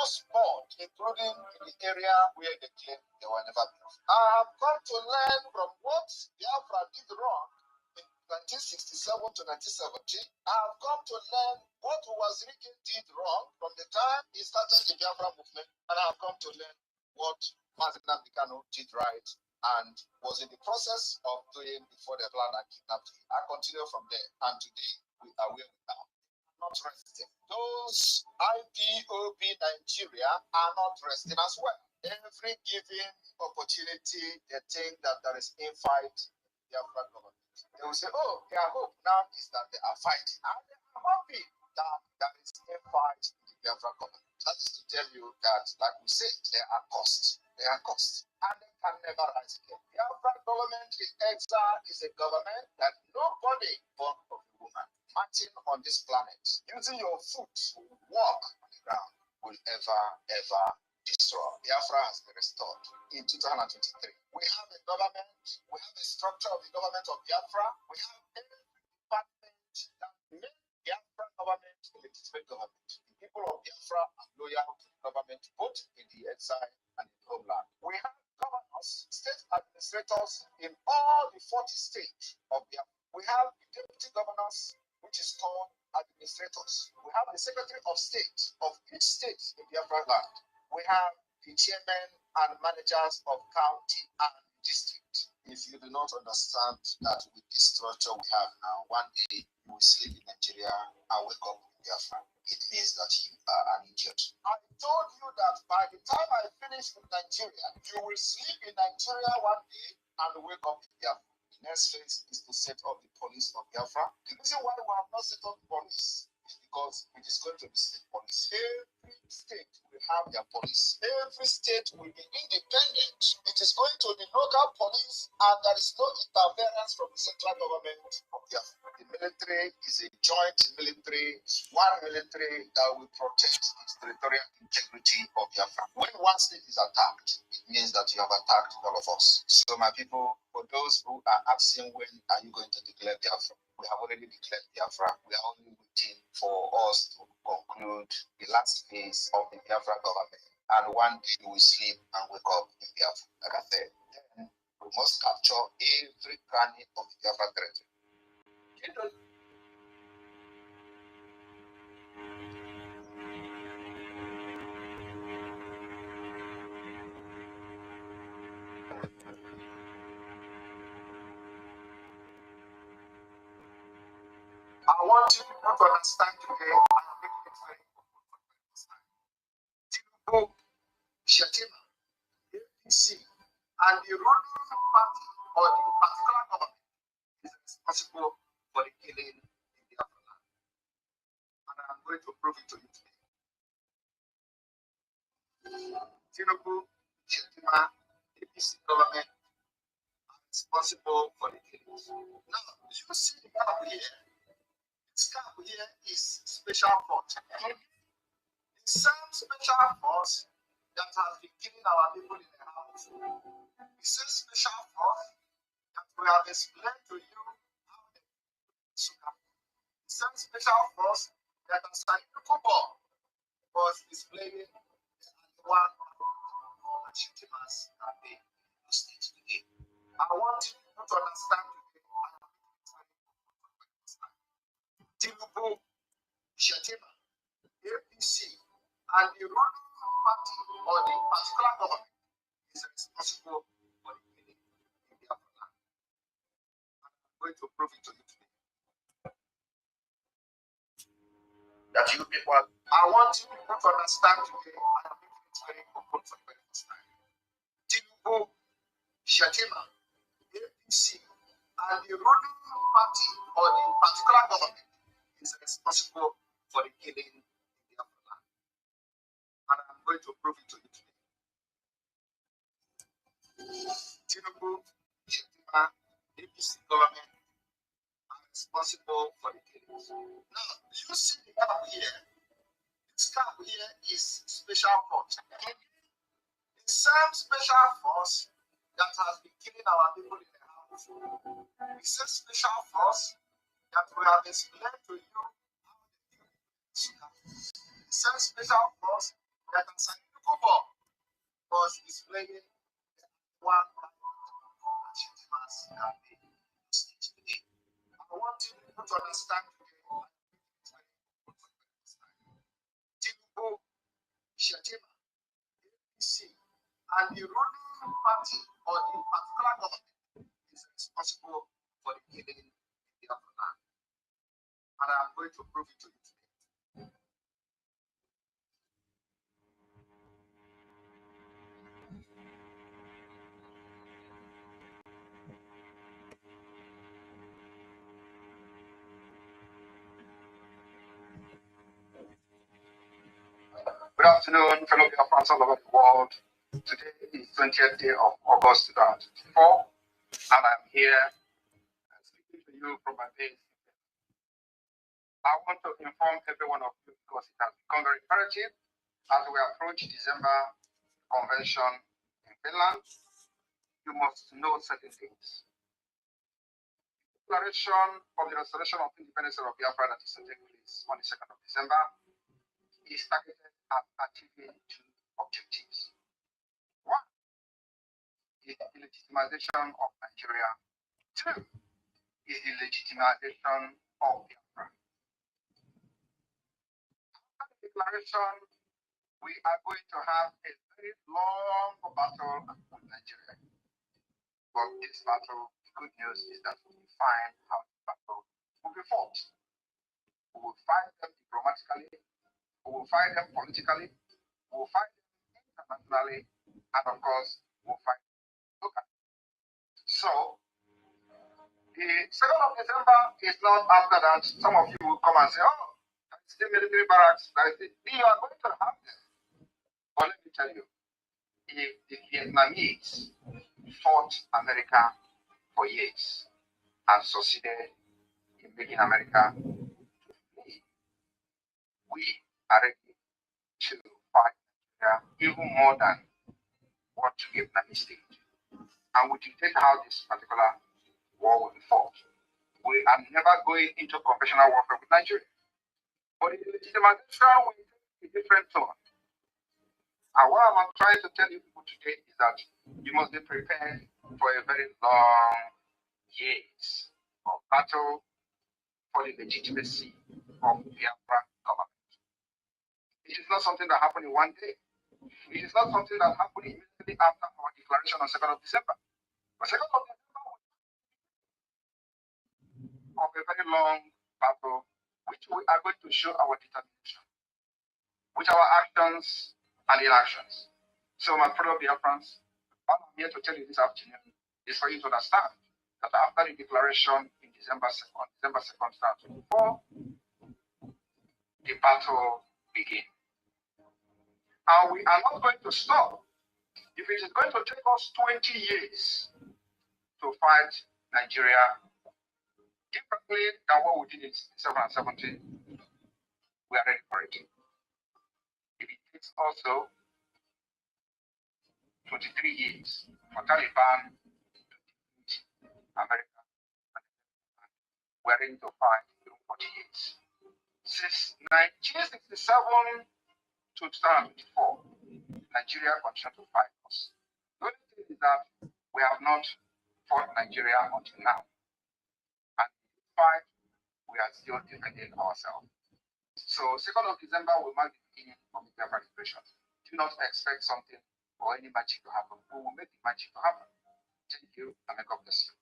across board, including the area where they claim they were never built. I have come to learn from what Biafra did wrong in 1967 to 1970. I have come to learn what Wazirike did wrong from the time he started the Biafra movement, and I have come to learn what Mazina Bikano did right and was in the process of doing before the plan and kidnapped him. I continue from there, and today we are where we are. Not resting. Those IPOB Nigeria are not resting as well. Every given opportunity, they think that there is infight in the Biafra government. They will say, oh, their hope now is that they are fighting. And they are happy that there is infight in the Biafra government. That is to tell you that, like we said, there are costs. There are costs. And they can never rise again. The Biafra government in exile is a government that nobody born of a woman marching on this planet, using your foot to walk on the ground, will ever destroy. Biafra has been restored in 2023. We have a government, we have a structure of the government of Biafra, we have every department that made Biafra government a legitimate government. The people of Biafra are loyal to the government, both in the exile and in the homeland. We have governors, state administrators in all the 40 states of Biafra. We have the deputy governors, which is called administrators. We have the Secretary of State of each state in Biafra land. We have the chairman and managers of county and district. If you do not understand that with this structure we have now, one day you will sleep in Nigeria and wake up in Biafra. It means that you are an idiot. I told you that by the time I finish in Nigeria, you will sleep in Nigeria one day and wake up in Biafra. Next phase is to set up the police of Biafra. The reason why we have not set up the police is because it is going to be state police. Every state will have their police. Every state will be independent. It is going to be local police, and there is no interference from the central government of Biafra. The military is a joint military, one military that will protect the territorial integrity of Biafra. When one state is attacked, it means that you have attacked all of us. So my people, for those who are asking when are you going to declare Biafra, we have already declared Biafra. We are only waiting for us to conclude the last phase of the Biafra government. And one day we will sleep and wake up in Biafra. Like I said, then we must capture every cranny of the Biafra territory. I want you people to understand today, and I'm making it very important for the first time. Tinubu, Shetima, APC, and the ruling party or the particular government is responsible for the killing in the land. And I'm going to prove it to you today. Tinubu, Shetima, APC government are responsible for the killings. Now, you see the gap here. This gap here is special force. The same special force that has been killing our people in the house. The same special force that we have explained to you how they sugar. The same special force that has was displaying the one and shooting us at the stage today. I want you to understand today. Tinubu, Shetima, APC, and the ruling party or the particular government is responsible for the killing in the land. And I'm going to prove it to you today. That you people, I want you people to understand today, and I'm making it very important for the very first time. Tinubu, Shetima, APC, and the ruling party or the particular government is responsible for the killing in the land. And I'm going to prove it to you today. Tinubu, Shetima, APC government are responsible for the killings. Now, you see the gap here. This gap here is special force. The same special force that has been killing our people in the house. The same special force that we have explained to you how they kill. The same special force That football was displaying one legitimacy and the stage today. I want you to understand today. Tinubu, Shetima, APC, and the ruling party or the particular government is responsible for the killing in the Biafra. And I'm going to prove it to you today. Good afternoon, fellow Biafrans all over the world. Today is 20th day of August 2024, and I'm here speaking to you from my base. I want to inform every one of you because it has become very imperative as we approach December convention in Finland. You must know certain things. Declaration of the restoration of independence of Biafra that is to take place on the 2nd of December is targeted at achieving two objectives. One is the legitimization of Nigeria. Two is the legitimization of Biafra. After the declaration, we are going to have a very long battle with Nigeria. But this battle, the good news is that we find how the battle will be fought. We will fight them diplomatically, we will fight them politically, we will fight them internationally, and of course, we will fight them locally. So, the 2nd of December is not after that. Some of you will come and say, oh, that's the military barracks. You are going to have this. But let me tell you, if the Vietnamese fought America for years and succeeded in making America flee, we are ready to fight Nigeria even more than what Vietnamese did. And we dictate how this particular war will be fought. We are never going into conventional warfare with Nigeria. But the legitimization will take a different tone. And what I'm trying to tell you people today is that you must be prepared for a very long years of battle for the legitimacy of the Biafra government. It is not something that happened in one day. It is not something that happened immediately after our declaration on 2nd of December. The 2nd of December of a very long battle, which we are going to show our determination with our actions and inactions. So, my fellow Biafrans, all I'm here to tell you this afternoon is for you to understand that after the declaration in December 2nd, 2024, the battle begins. And we are not going to stop. If it is going to take us 20 years to fight Nigeria differently than what we did in 1770, we are ready for it. If it takes also 23 years for Taliban to defeat America, we are ready to fight in 40 years. Since 1967 to 2024, Nigeria continued to fight us. The only thing is that we have not fought Nigeria until now. And in this fight, we are still defending ourselves. So 2nd of December will mark the beginning of the Biafra liberation. Do not expect something or any magic to happen. We will make the magic to happen. Thank you, and may God bless you.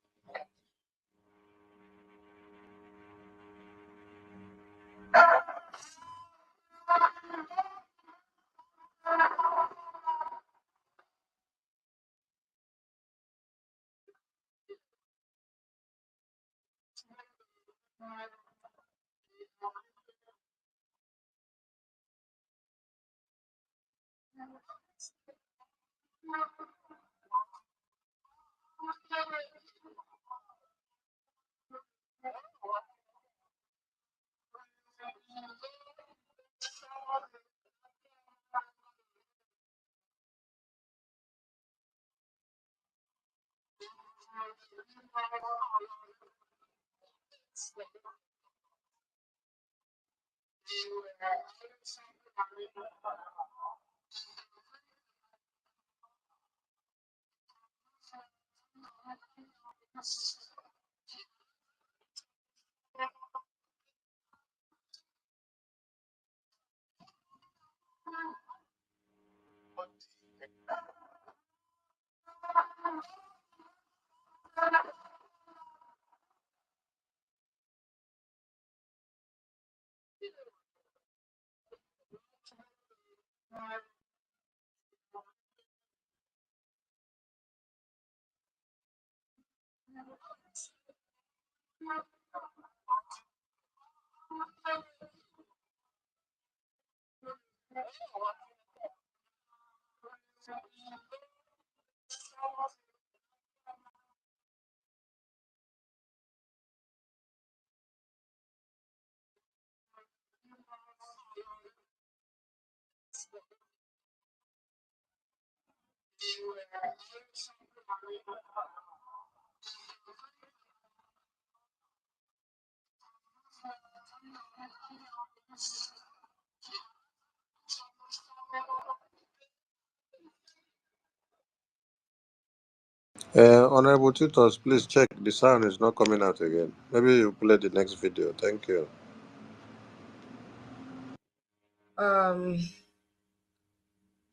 Honorable tutors, please check. The sound is not coming out again. Maybe you play the next video. Thank you.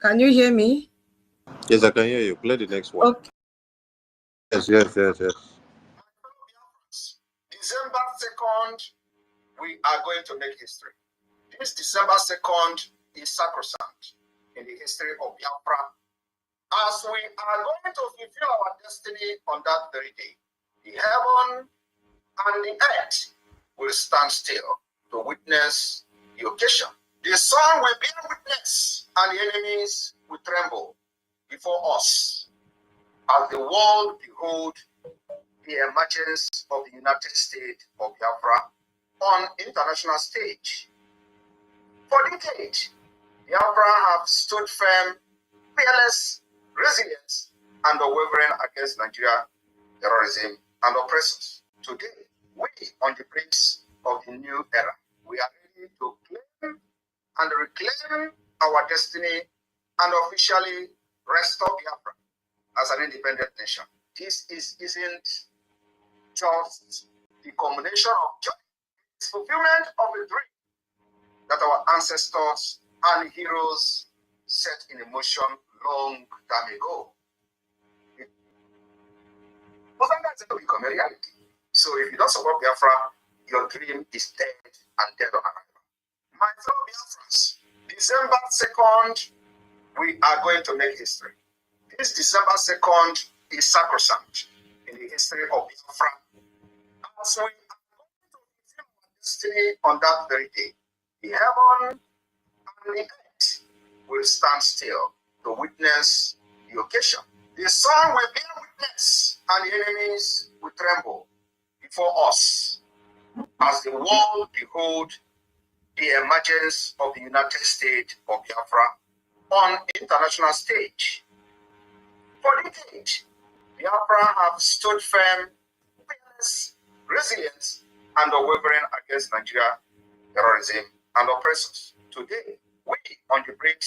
Can you hear me? Yes, I can hear you. Play the next one. Okay. Yes. December 2nd, we are going to make history. This December 2nd is sacrosanct in the history of Biafra, as we are going to fulfill our destiny on that very day. The heaven and the earth will stand still to witness the occasion. The sun will bear witness, and the enemies will tremble before us as the world behold the emergence of the United States of Biafra on international stage. For decades, Biafra have stood firm, fearless, resilient, and unwavering against Nigeria terrorism and oppressors. Today, we on the brink of the new era. We are ready to claim and reclaim our destiny and officially restore Biafra as an independent nation. This isn't just the culmination of joy, it's fulfillment of a dream that our ancestors and heroes set in motion long time ago. It doesn't become a reality. So if you don't support Biafra, your dream is dead and dead on arrival. My fellow Biafrans, December 2nd, we are going to make history. This December 2nd is sacrosanct in the history of Biafra, as we are going to fulfill our destiny on that very day. The heaven and the earth will stand still to witness the occasion. The sun will bear witness, and the enemies will tremble before us as the world behold the emergence of the United States of Biafra on international stage. For decades, Biafra have stood firm, fearless, resilient, and unwavering against Nigeria terrorism and oppressors. Today, we on the brink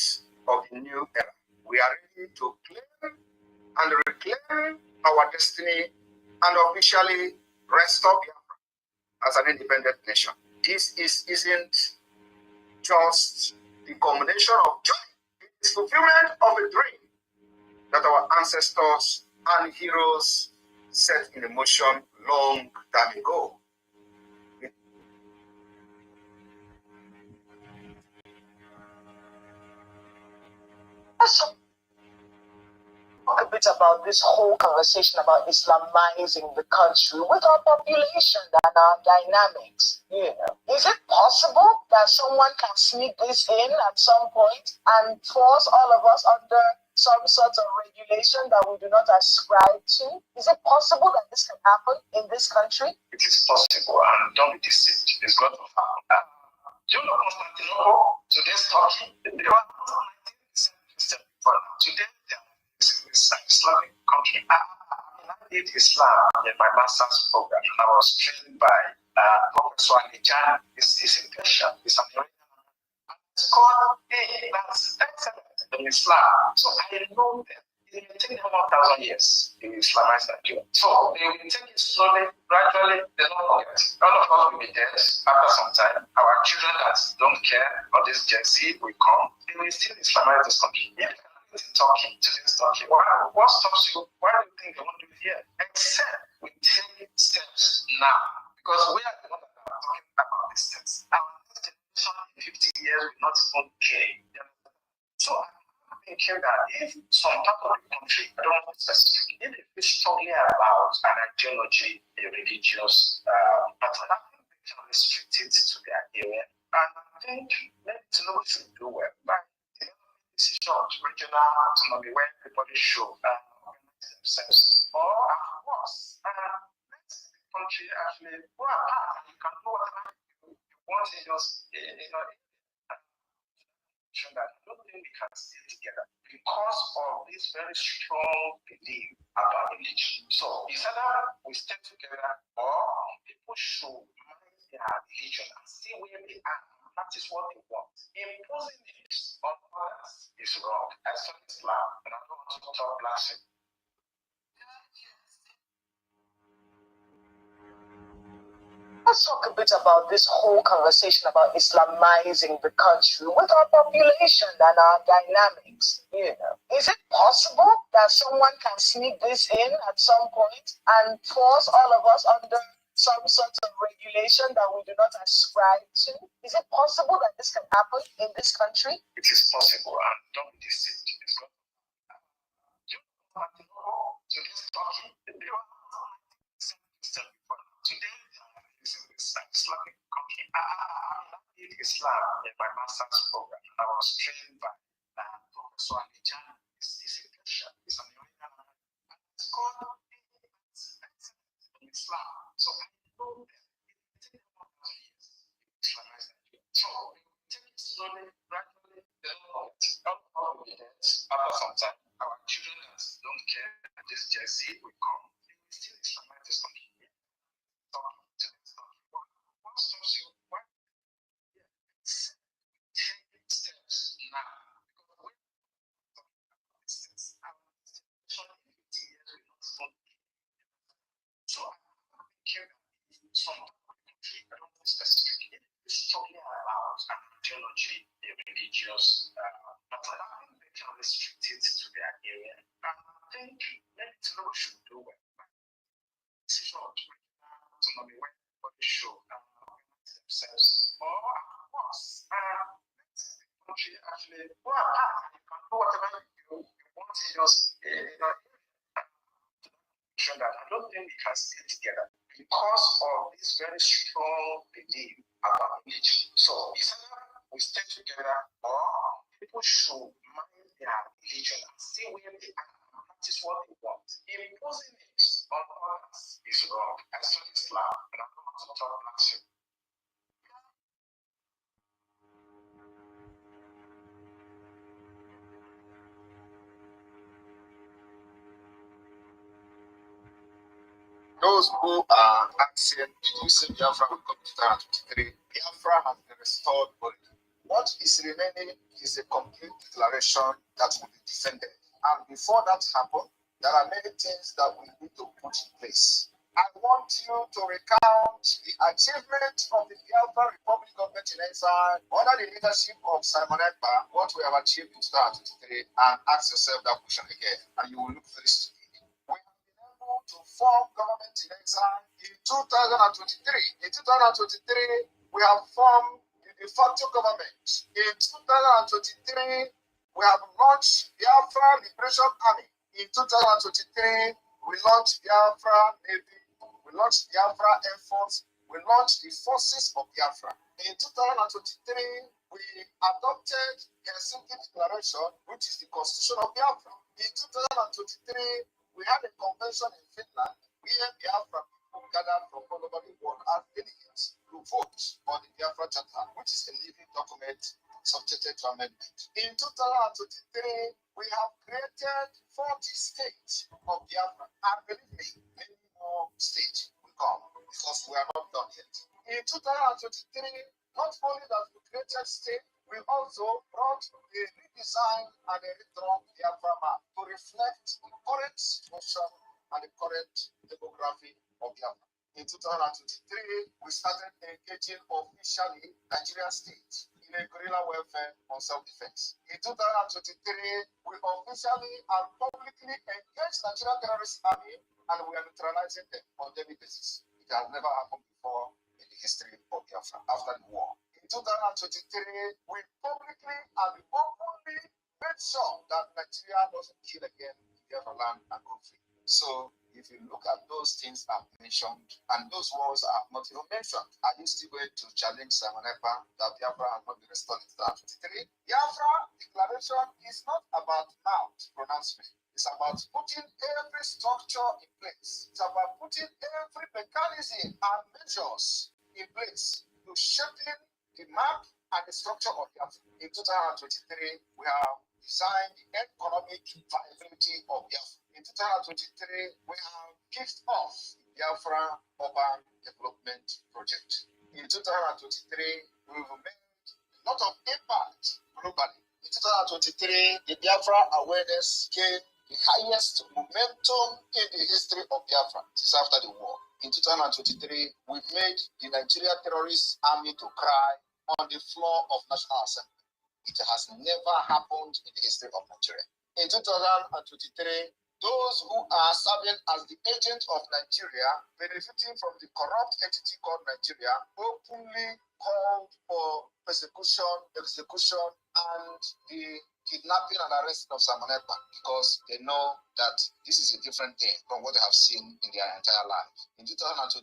of the new era. We are ready to claim and reclaim our destiny and officially restore Biafra as an independent nation. This isn't just the culmination of joy, it's fulfillment of a dream that our ancestors and heroes set in motion long time ago. Talk a bit about this whole conversation about Islamizing the country with our population and our dynamics. You know, is it possible that someone can sneak this in at some point and force all of us under some sort of regulation that we do not ascribe to? Is it possible that this can happen in this country? It is possible, and don't be deceived. It's going to happen. Do you know Constantinople? Today's Turkey, they were 19% Christian before now. Today, it's an Islamic country. I did Islam in my master's program, and I was trained by Professor Alijan. He's a Persian, he's an Iranian. It's called that's excellent in Islam. So I know them. it will take them 1,000 years to Islamize Nigeria. So they will take it slowly, gradually, they don't forget. All of us will be dead after some time. Our children that don't care, or this Gen Z will come, they will still Islamize this country. If in Turkey, today's Turkey, what stops you? Why do you think they won't do it here? Except we take steps now. Because we are the ones that are talking about these things. Our next generation in 50 years will not even care. So I'm thinking that if some part of the country, I don't want to specifically, if they feel strongly about an ideology, a religious pattern, I think they can restrict it to their area. And I think maybe Tinubu should do well by decisions, regional autonomy, where everybody should organize themselves. Or at worst, let the country actually go apart and you can do whatever you want in just, that I don't think we can stay together because of this very strong belief about religion. So it's either we stay together or people should mind their religion and see where they are and practice what they want. Imposing it on others is wrong. I study Islam and I don't want to talk blasphemy. Let's talk a bit about this whole conversation about Islamizing the country with our population and our dynamics. You know, is it possible that someone can sneak this in at some point and force all of us under some sort of regulation that we do not ascribe to? Is it possible that this can happen in this country? It is possible, and don't be deceived. Today's talking, today, Islamic country. I did Islam in my master's program. I was trained by Professor Alijan. He's a Persian. He's an Iranian. And it's called Islam. So I know that it takes 1,000 years to Islamize Nigeria. So we take it slowly, gradually, they don't know it. All will be dead after some time. Our children that don't care, this Gen Z will come, they will still Islamize this country. What stops you? Why? Take steps now. Because when distance, our situation in 50 years will not stop. So I'm thinking that some country, I don't know specifically, is strongly about an ideology, a religious pattern. I think they can restrict it to their area. And I think maybe Tinubu should do well. Decision of regional autonomy where everybody should organize themselves. Or at worst, let the country actually go apart and you can do whatever you want in just that I don't think we can stay together because of this very strong belief about religion. So it's either we stay together or people should mind their religion and see where they are and practice what they want. Imposing it on others is wrong. I study Islam and I don't want to talk blasphemy. Those who are asking, did you say Biafra will come to 2023? Biafra has been restored, but what is remaining is a complete declaration that will be defended. And before that happens, there are many things that we need to put in place. I want you to recount the achievement of the Biafra Republic government in exile under the leadership of Simon Ekpa, what we have achieved in 2023, and ask yourself that question again, and you will look very stupid. We have been able to form government in exile in 2023. In 2023, we have formed the de facto government. In 2023, we have launched Biafra Liberation Army. In 2023, we launched Biafra Navy. We launched Biafra Air Force. We launched the forces of Biafra. In 2023, we adopted Helsinki Declaration, which is the constitution of Biafra. In 2023, we had a convention in Finland where Biafra people gathered from all over the world as delegates to vote on the Biafra Charter, which is a living document subjected to amendment. In 2023, we have created 40 states of Biafra. And believe me, many more states will come because we are not done yet. In 2023, not only that we created states, we also brought a redesign and a redrawn Biafra map. to reflect the current situation and the current demography of Biafra. In 2023, we started engaging officially Nigerian state in a guerrilla warfare on self-defense. In 2023, we officially and publicly engaged Nigerian terrorist army, and we are neutralizing them on a daily basis. It has never happened before in the history of Biafra after the war. In 2023, we publicly and openly made sure that Nigeria doesn't kill again in Biafra land and conflict. So, if you look at those things I've mentioned, and those wars I have not even mentioned, are you still going to challenge Simon Ekpa that Biafra has not been restored in 2023? Biafra declaration is not about mouth pronouncement. It's about putting every structure in place. It's about putting every mechanism and measures in place to shaping the map and the structure of Biafra. In 2023, we have designed the economic viability of Biafra. In 2023, we have kicked off the Biafra Urban Development Project. In 2023, we've made a lot of impact globally. In 2023, the Biafra awareness gained the highest momentum in the history of Biafra since after the war. In 2023, we made the Nigeria terrorist army to cry on the floor of National Assembly. It has never happened in the history of Nigeria. In 2023, those who are serving as the agent of Nigeria, benefiting from the corrupt entity called Nigeria, openly called for persecution, execution, and the kidnapping and arresting of Simon Ekpa, because they know that this is a different thing from what they have seen in their entire life. In 2023,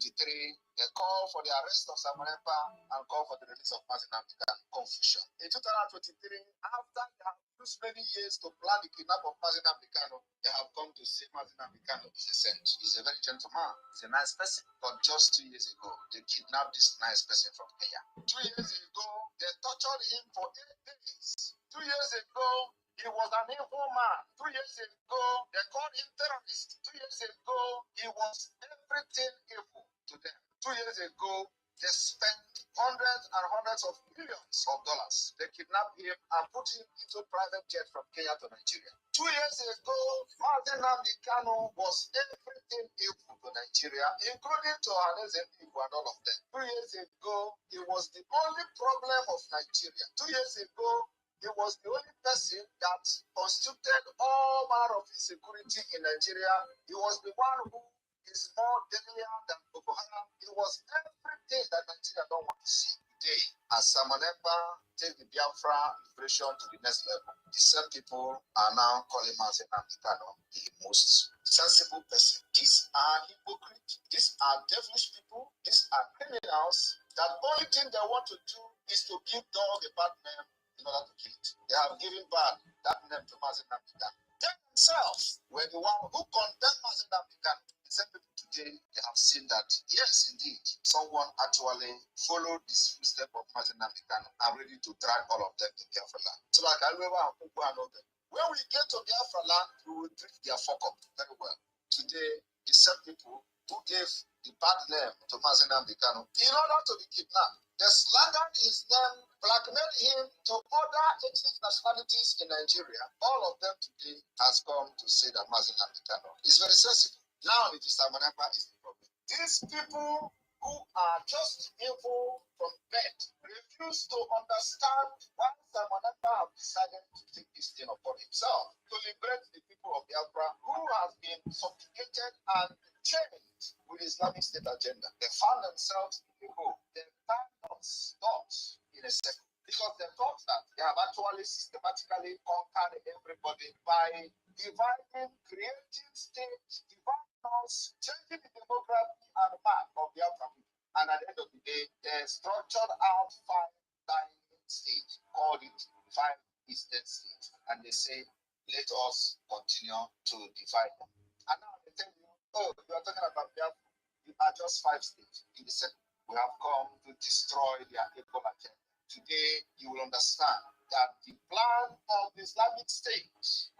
they call for the arrest of Simon Ekpa and call for the release of Mazi Nnamdi Kanu. Confusion. In 2023, after they have used many years to plan the kidnap of Mazi Nnamdi Kanu, they have come to say Mazi Nnamdi Kanu is a saint. He's a very gentleman. He's a nice person. But just 2 years ago, they kidnapped this nice person from Kenya. 2 years ago, they tortured him for 8 days. 2 years ago, he was an evil man. 2 years ago, they called him terrorist. 2 years ago, he was everything evil to them. 2 years ago, they spent hundreds and hundreds of millions of dollars. They kidnapped him and put him into a private jet from Kenya to Nigeria. 2 years ago, Mazi Nnamdi Kanu was everything evil to Nigeria, including to Ohaneze people and all of them. 2 years ago, he was the only problem of Nigeria. 2 years ago, he was the only person that constituted all manner of insecurity in Nigeria. He was the one who is more deadlier than Boko Haram. He was everything that Nigeria don't want to see. Today, as Simon Ekpa take the Biafra liberation to the next level, the same people are now calling Mazi Nnamdi Kanu the most sensible person. These are hypocrites. These are devilish people. These are criminals. That only thing they want to do is to give dog a bad name in order to kill it. They have given that name to Mazi Nnamdi Kanu. They themselves were the one who condemned Mazi Nnamdi Kanu. The same people today, they have seen that, yes, indeed, someone actually followed this footstep of Mazi Nnamdi Kanu and ready to drag all of them to Biafra land. So like I remember when we get to Biafra land, we will treat their fuck up very well. Today, the same people who gave the bad name to Mazi Nnamdi Kanu in order to be kidnapped, they slandered his name, blackmailed him to other ethnic nationalities in Nigeria. All of them today has come to say that Mazi Nnamdi Kanu is very sensible. Now it is Simon Ekpa is the problem. These people who are just evil from birth refuse to understand why Simon Ekpa have decided to take this thing upon himself to liberate the people of Biafra who have been subjugated and chained with the Islamic State agenda. They found themselves in the hole. They found thoughts in a second. Because they thought that they have actually systematically conquered everybody by dividing, creating states, dividing us, changing the demography and map of the Biafra people. And at the end of the day, they structured out 5 tiny states, called it 5 Eastern states. And they say, let us continue to divide them. And now they tell you, oh, you are talking about Biafra. You are just 5 states. In the second, we have come to destroy their evil agenda. Today, you will understand that the plan of the Islamic State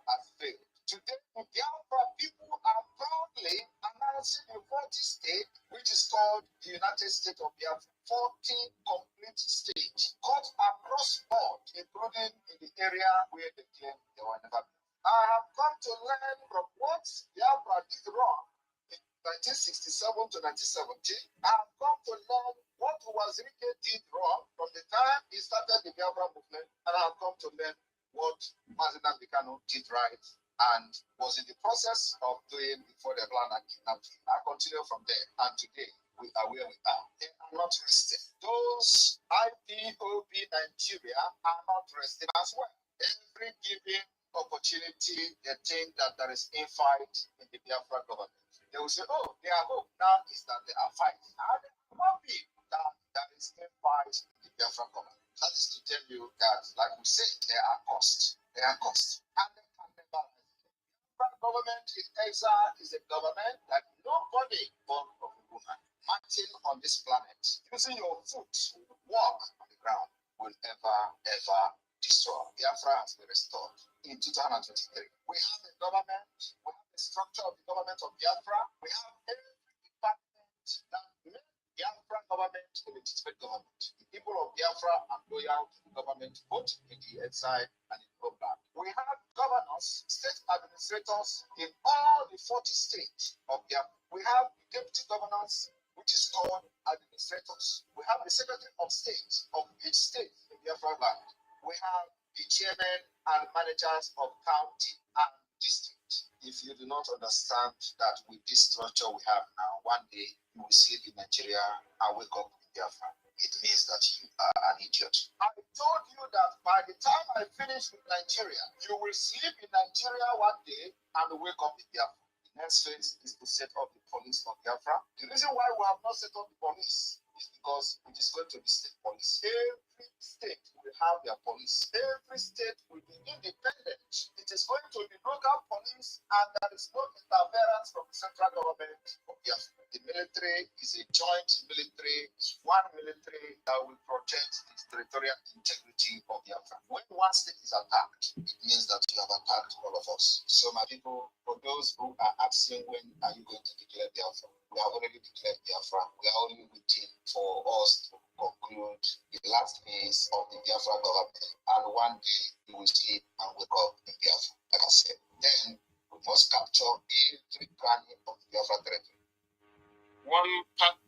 has failed. Today, the Biafra people are proudly announcing the 40th state, which is called the United States of Biafra. 40 complete states, cut across board, including in the area where they claim they were never built. I have come to learn from what Biafra did wrong in 1967 to 1970. I have come to learn what Wazirike did wrong from the time he started the Biafra movement, and I have come to learn what Mazina Bikano did right and was in the process of doing before the plan and kidnapping. I continue from there, and today we are where we are. They are not resting. Those IPOB Nigeria are not resting as well. Every given opportunity, they think that there is infight in the Biafra government. They will say, oh, their hope now is that they are fighting. And it will be that there is infight in the Biafra government. That is to tell you that, like we said, there are costs. There are costs. And they can never rise. The government in exile is a government that nobody born of a woman marching on this planet, using your foot to walk on the ground, will ever destroy. Biafra has been restored in 2023. We have a government, we have the structure of the government of Biafra, we have every department that makes Biafra government a legitimate government. The people of Biafra are loyal to the government, both in the exile and in the homeland. We have governors, state administrators in all the 40 states of Biafra. We have deputy governors, which is called administrators. We have the secretary of state of each state in Biafra land. We have the chairman and managers of county and district. If you do not understand that with this structure we have now, one day you will sleep in Nigeria and wake up in Biafra. It means that you are an idiot. I told you that by the time I finish with Nigeria, you will sleep in Nigeria one day and wake up in Biafra. The next phase is to set up the police of Biafra. The reason why we have not set up the police is because it is going to be state police. Every state will have their police. Every state will be independent. It is going to be local police, and there is no interference from the central government of Biafra. The military is a joint military, one military that will protect the territorial integrity of Biafra. When one state is attacked, it means that you have attacked all of us. So my people, for those who are asking when are you going to declare Biafra, we have already declared Biafra. We are only waiting for us to conclude the last phase of the Biafra government, and one day we will sleep and wake up in Biafra. Like I said, then we must capture every cranny of the Biafra territory. One part.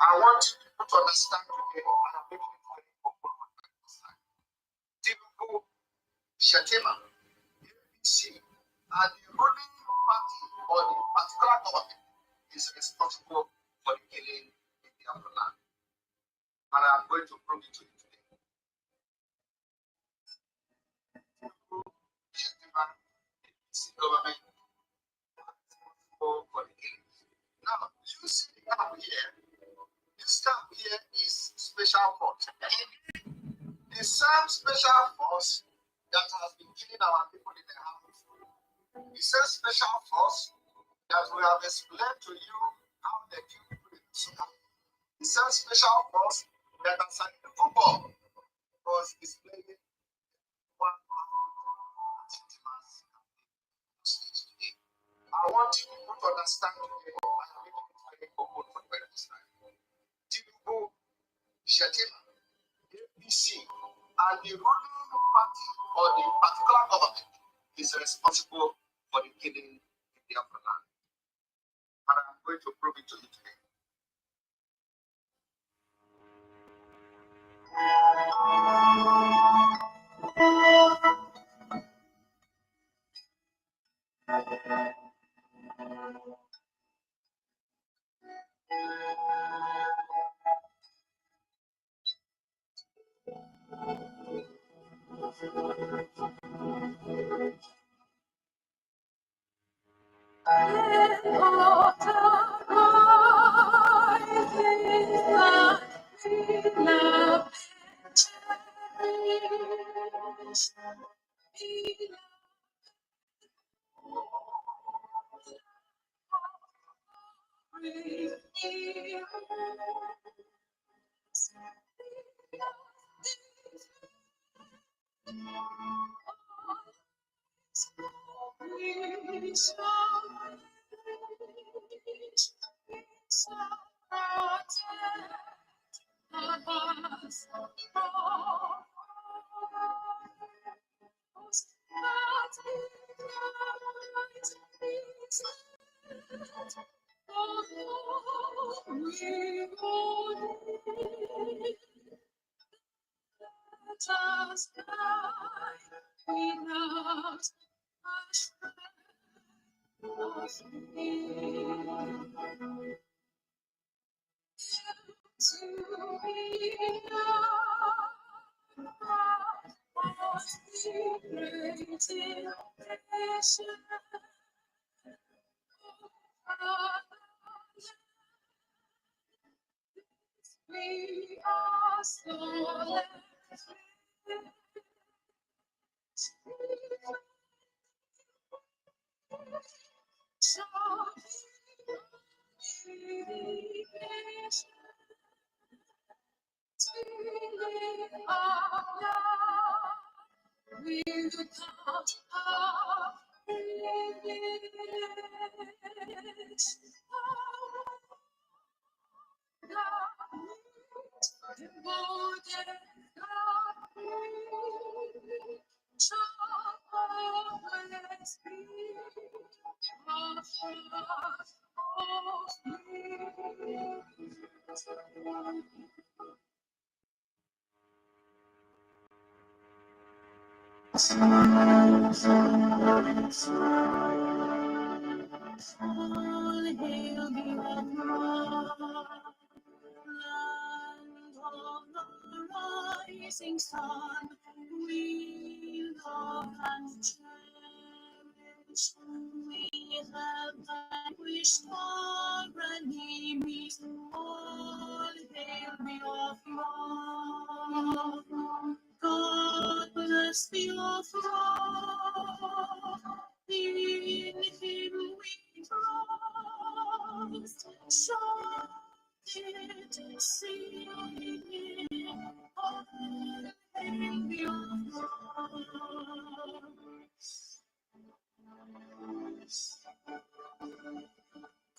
I want you to understand today, and I'm making it very open on this side. Typical Shatima, APC, and the ruling party or the particular government is responsible for the killing in the upper land. And I'm going to prove it to you today. Typical Shatima, APC government is responsible for the killing. Now, you see the camp here. This camp here is special force. The same special force that has been killing our people in the house. The same special force that we have explained to you how they kill people in Sudan. The same special force that has an football was displaying one today. I want you to understand today, I am making it very open for the very first time. Tinubu, Shetima, APC, and the ruling party or the particular government is responsible for the killing in the upper land. And I'm going to prove it to you today.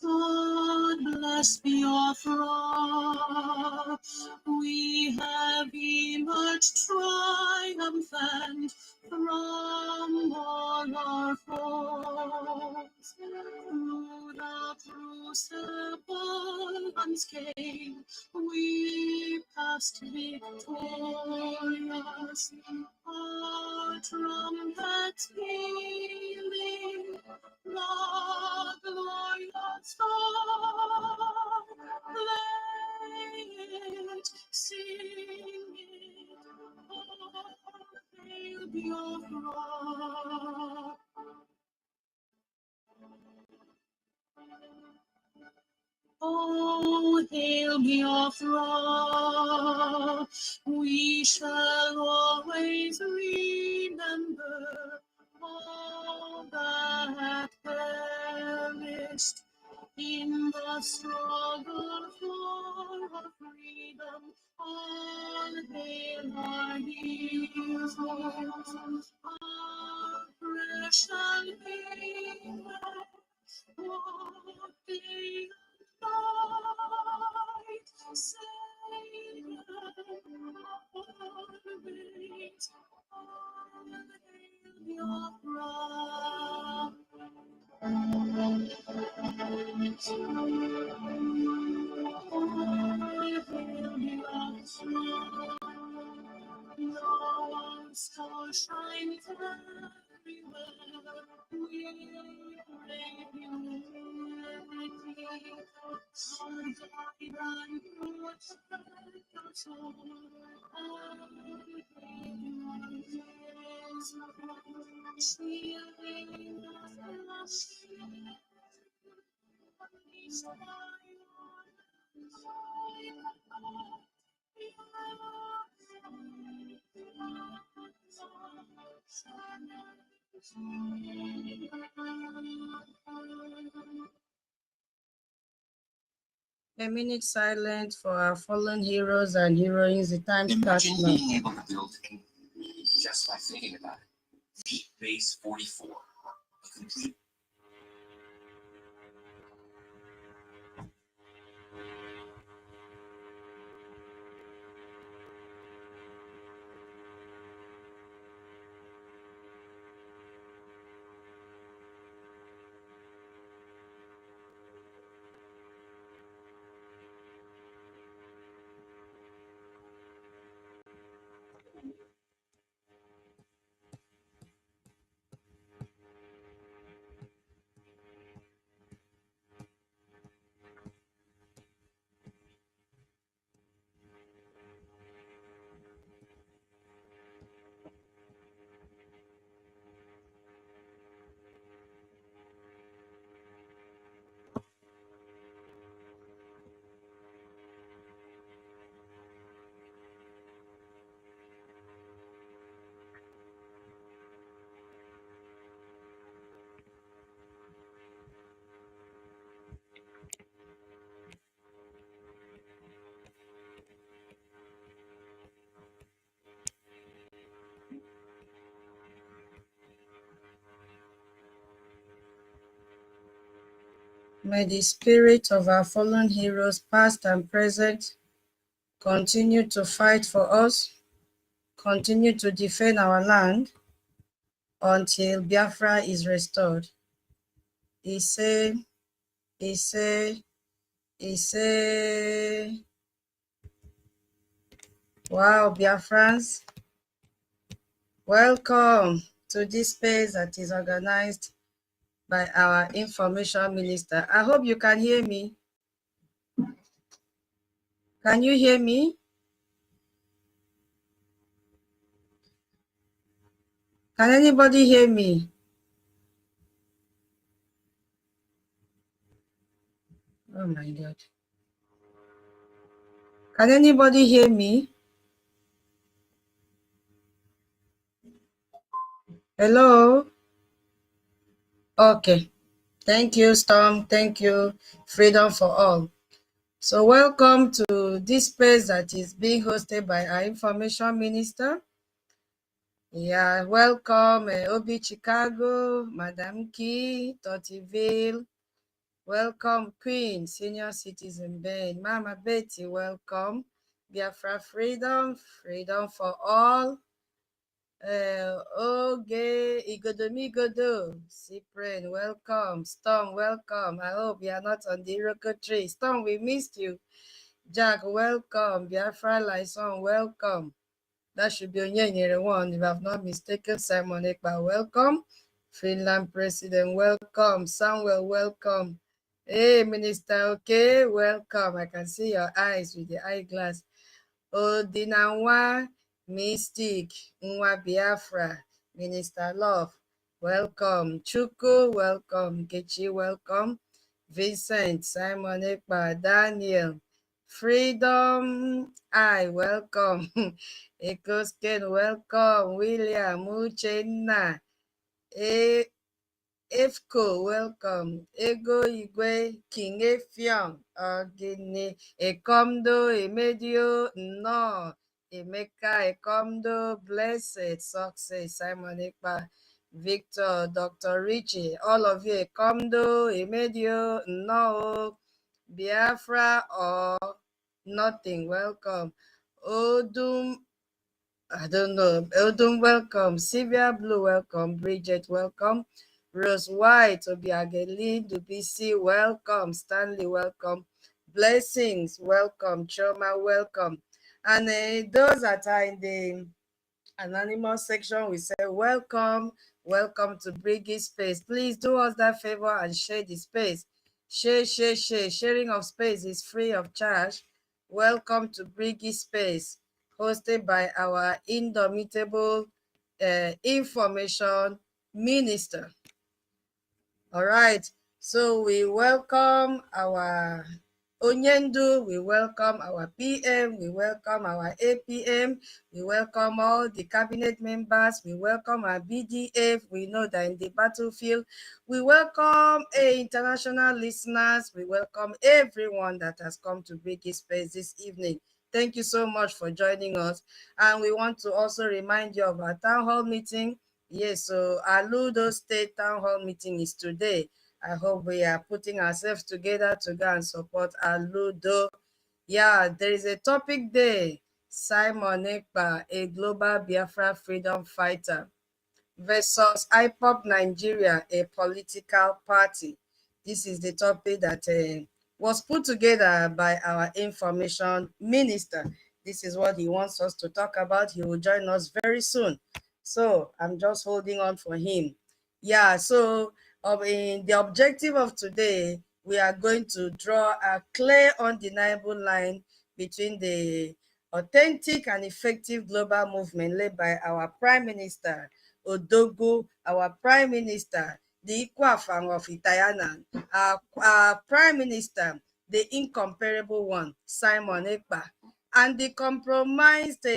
God bless Biafra. We have emerged triumphant from all our foes. Through the crucible unscathed, we passed victorious. Our trumpets pealing, the glorious song, play it, sing it, oh, hail Biafra. Oh, hail Biafra, we shall always remember all that perished in the struggle for our freedom. All hail our heroes, our precious heroes. What day night, Savior, always, all hail Biafra. Your star shines everywhere. We brave humanity. Our guide and protect us all. Shielding us from A minute silent for our fallen heroes and heroines. The time starts now. being able to build just by thinking about it. Deep Base 44. A complete May the spirit of our fallen heroes, past and present, continue to fight for us, continue to defend our land until Biafra is restored. Ise, Ise, Ise. Wow, Biafrans, welcome to this space that is organized by our information minister. I hope you can hear me. Can you hear me? Can anybody hear me? Oh my God. Can anybody hear me? Hello? Okay. Thank you, Storm. Thank you, Freedom for All. So welcome to this space that is being hosted by our information minister. Yeah, welcome Obi Chicago, Madam Key, Tottiville. Welcome Queen, Senior Citizen Ben, Mama Betty, welcome. Biafra Freedom, Freedom for All. Oge Igodomigodo, Cyprian, welcome. Storm, welcome. I hope you are not on the Iroko tree. Storm, we missed you. Jack, welcome. Biafra Lyson, welcome. That should be Onyenyere one, if I've not mistaken. Simon Ekpa, welcome. Finland President, welcome. Samuel, welcome. Hey, Minister, okay, welcome. I can see your eyes with the eyeglass. Odinawa, Mystic, Nwa Biafra, Minister Love, welcome. Chuku, welcome. Kechi, welcome. Vincent, Simon Ekpa, Daniel, Freedom, I, welcome. Ekosken, welcome. William, Uchenna, EFCO, welcome. Ego Igwe, King Efion, Ogini, Ekomdo, Emedio, No, Emeka, Ekomdo, Blessed, Success, Simon Ekpa, Victor, Dr. Richie, all of you, Ekomdo, Emedio, No, Biafra or nothing, welcome. Odum, I don't know. Odum, welcome. Sylvia Blue, welcome. Bridget, welcome. Rose White, Obiageli, Dubisi, welcome. Stanley, welcome. Blessings, welcome. Choma, welcome. And those that are in the anonymous section, we say welcome. Welcome to BRGIE Space. Please do us that favor and share the space. Share. Sharing of space is free of charge. Welcome to BRGIE Space, hosted by our indomitable information minister. All right, so we welcome our Onyendu, we welcome our PM, we welcome our APM, we welcome all the cabinet members, we welcome our BDF, we know that in the battlefield, we welcome international listeners, we welcome everyone that has come to BRGIE Space this evening. Thank you so much for joining us. And we want to also remind you of our town hall meeting Yes, so Aludo State Town Hall meeting is today. I hope we are putting ourselves together to go and support Aludo. Yeah, there is a topic there. Simon Ekpa, a global Biafra freedom fighter, versus IPOP Nigeria, a political party. This is the topic that was put together by our information minister. This is what he wants us to talk about. He will join us very soon. So I'm just holding on for him. Yeah, so in the objective of today, we are going to draw a clear, undeniable line between the authentic and effective global movement led by our Prime Minister, Odogo, our Prime Minister, the Ikwafang of Itayana, our Prime Minister, the incomparable one, Simon Ekpa, and the compromised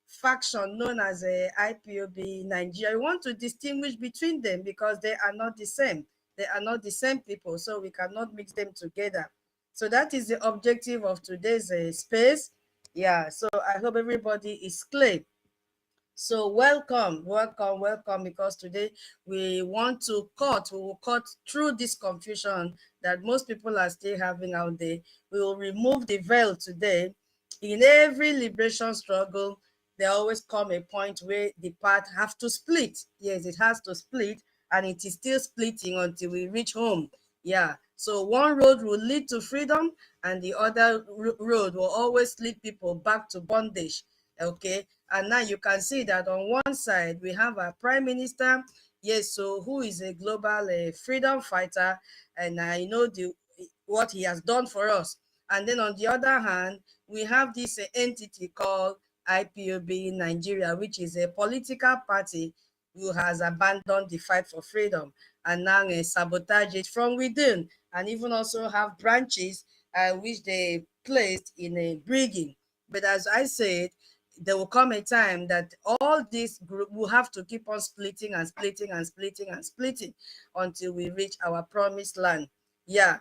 faction known as IPOB Nigeria. We want to distinguish between them because they are not the same. They are not the same people, so we cannot mix them together. So that is the objective of today's space. Yeah, so I hope everybody is clear. So welcome, welcome, welcome, because today we want to we will cut through this confusion that most people are still having out there. We will remove the veil today. In every liberation struggle, there always come a point where the path have to split. Yes, it has to split, and it is still splitting until we reach home. Yeah, so one road will lead to freedom, and the other road will always lead people back to bondage. Okay, and now you can see that on one side we have our Prime Minister, yes, so who is a global freedom fighter, and I know what he has done for us. And then on the other hand, we have this entity called IPOB Nigeria, which is a political party who has abandoned the fight for freedom and now sabotage it from within, and even also have branches which they placed in a BRGIE. But as I said, there will come a time that all this group will have to keep on splitting and splitting and splitting and splitting until we reach our promised land. Yeah,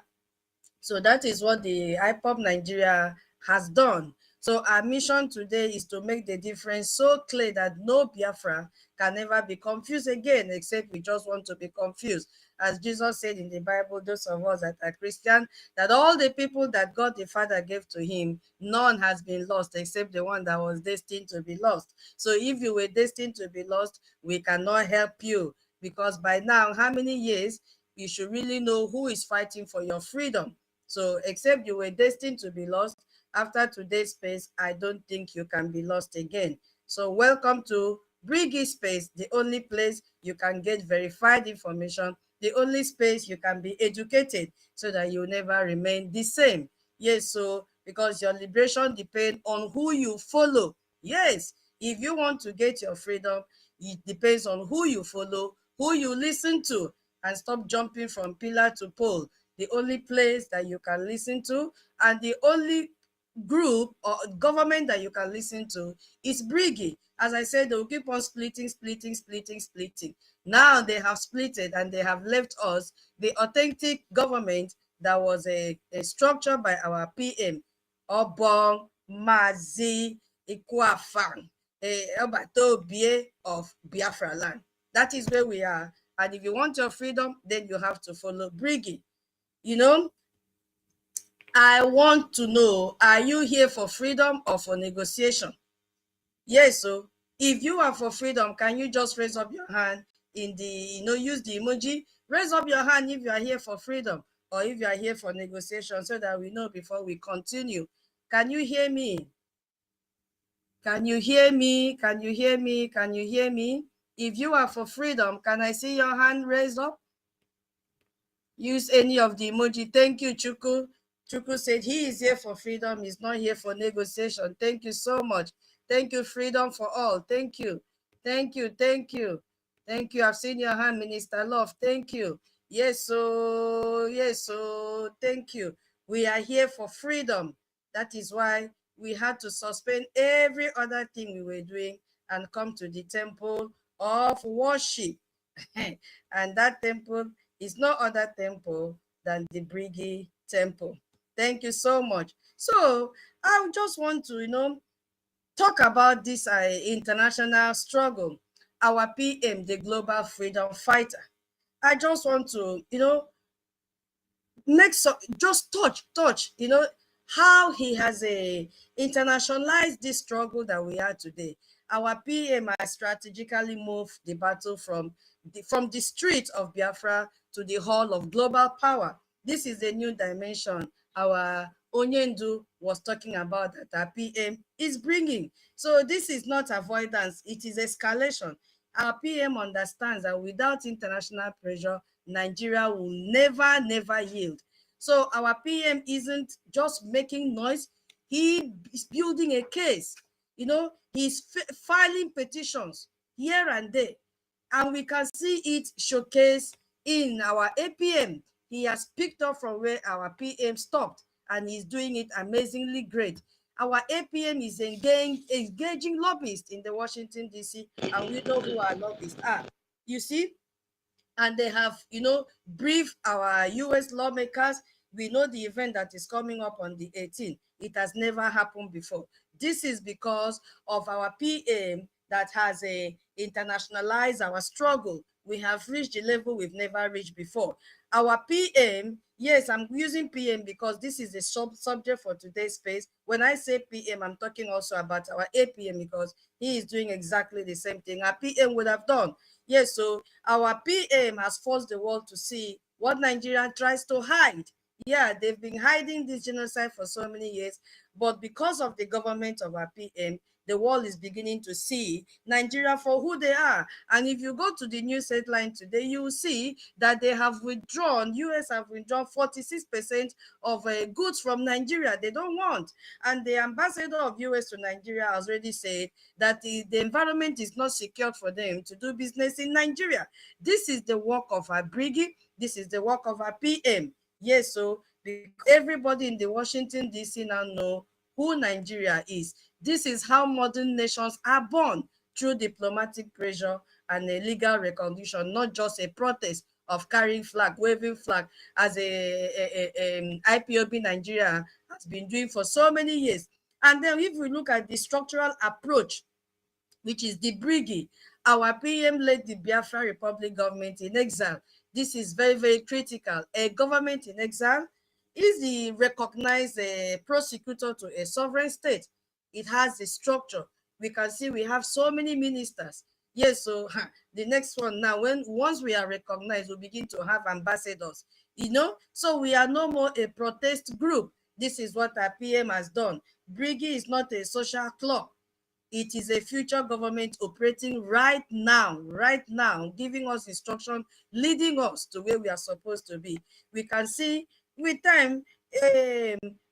so that is what the IPOP Nigeria has done. So our mission today is to make the difference so clear that no Biafra can never be confused again, except we just want to be confused. As Jesus said in the Bible, those of us that are Christian, that all the people that God the Father gave to him, none has been lost except the one that was destined to be lost. So if you were destined to be lost, we cannot help you, because by now, how many years, you should really know who is fighting for your freedom. So except you were destined to be lost, after today's space, I don't think you can be lost again. So welcome to BRGIE Space, the only place you can get verified information, the only space you can be educated so that you never remain the same. Yes, so because your liberation depends on who you follow. Yes, if you want to get your freedom, it depends on who you follow, who you listen to, and stop jumping from pillar to pole. The only place that you can listen to and the only group or government that you can listen to is BRGIE. As I said, they will keep on splitting, splitting, splitting, splitting. Now they have splitted and they have left us the authentic government that was a structure by our PM, Obong Mazi Ikwafang, Obatobie of Biafra land. That is where we are. And if you want your freedom, then you have to follow BRGIE. You know, I want to know, are you here for freedom or for negotiation? Yes, so if you are for freedom, can you just raise up your hand in the, use the emoji? Raise up your hand if you are here for freedom or if you are here for negotiation, so that we know before we continue. Can you hear me? Can you hear me? Can you hear me? Can you hear me? If you are for freedom, can I see your hand raised up? Use any of the emoji. Thank you, Chuku. Chuku said he is here for freedom. He's not here for negotiation. Thank you so much. Thank you, freedom for all. Thank you. Thank you. Thank you. Thank you. I've seen your hand, Minister Love. Thank you. Yes, so thank you. We are here for freedom. That is why we had to suspend every other thing we were doing and come to the temple of worship. And that temple is no other temple than the BRGIE temple. Thank you so much. So I just want to, talk about this international struggle. our PM, the global freedom fighter. I just want to, just touch, how he has internationalized this struggle that we are today. Our PM has strategically moved the battle from the street of Biafra to the hall of global power. This is a new dimension our Onyendu was talking about that our PM is bringing. So this is not avoidance, it is escalation. Our PM understands that without international pressure, Nigeria will never yield. So our PM isn't just making noise, he is building a case. He's filing petitions here and there, and we can see it showcased in our APM. He has picked up from where our PM stopped, and he's doing it amazingly great. Our APM is engaging lobbyists in the Washington, D.C., and we know who our lobbyists are. You see, and they have, briefed our US lawmakers. We know the event that is coming up on the 18th. It has never happened before. This is because of our PM that has internationalized our struggle. We have reached a level we've never reached before. Our PM, yes, I'm using PM because this is the subject for today's space. When I say PM, I'm talking also about our APM because he is doing exactly the same thing our PM would have done. Yes, so our PM has forced the world to see what Nigeria tries to hide. Yeah, they've been hiding this genocide for so many years, but because of the government of our PM, the world is beginning to see Nigeria for who they are. And if you go to the news headline today, you will see that they have withdrawn, US have withdrawn 46% of goods from Nigeria they don't want. And the ambassador of US to Nigeria has already said that the environment is not secured for them to do business in Nigeria. This is the work of our BRGIE. This is the work of our PM. Yes, so everybody in the Washington, D.C. now know who Nigeria is. This is how modern nations are born, through diplomatic pressure and a legal recognition, not just a protest of carrying flag, waving flag, as IPOB Nigeria has been doing for so many years. And then if we look at the structural approach, which is the BRGIE, our PM led the Biafra Republic government in exile. This is very critical. A government in exile is the recognized prosecutor to a sovereign state. It has a structure. We can see we have so many ministers. Yes, so the next one now, once we are recognized, we begin to have ambassadors. So we are no more a protest group. This is what our PM has done. BRGIE is not a social club. It is a future government operating right now, giving us instruction, leading us to where we are supposed to be. We can see with time,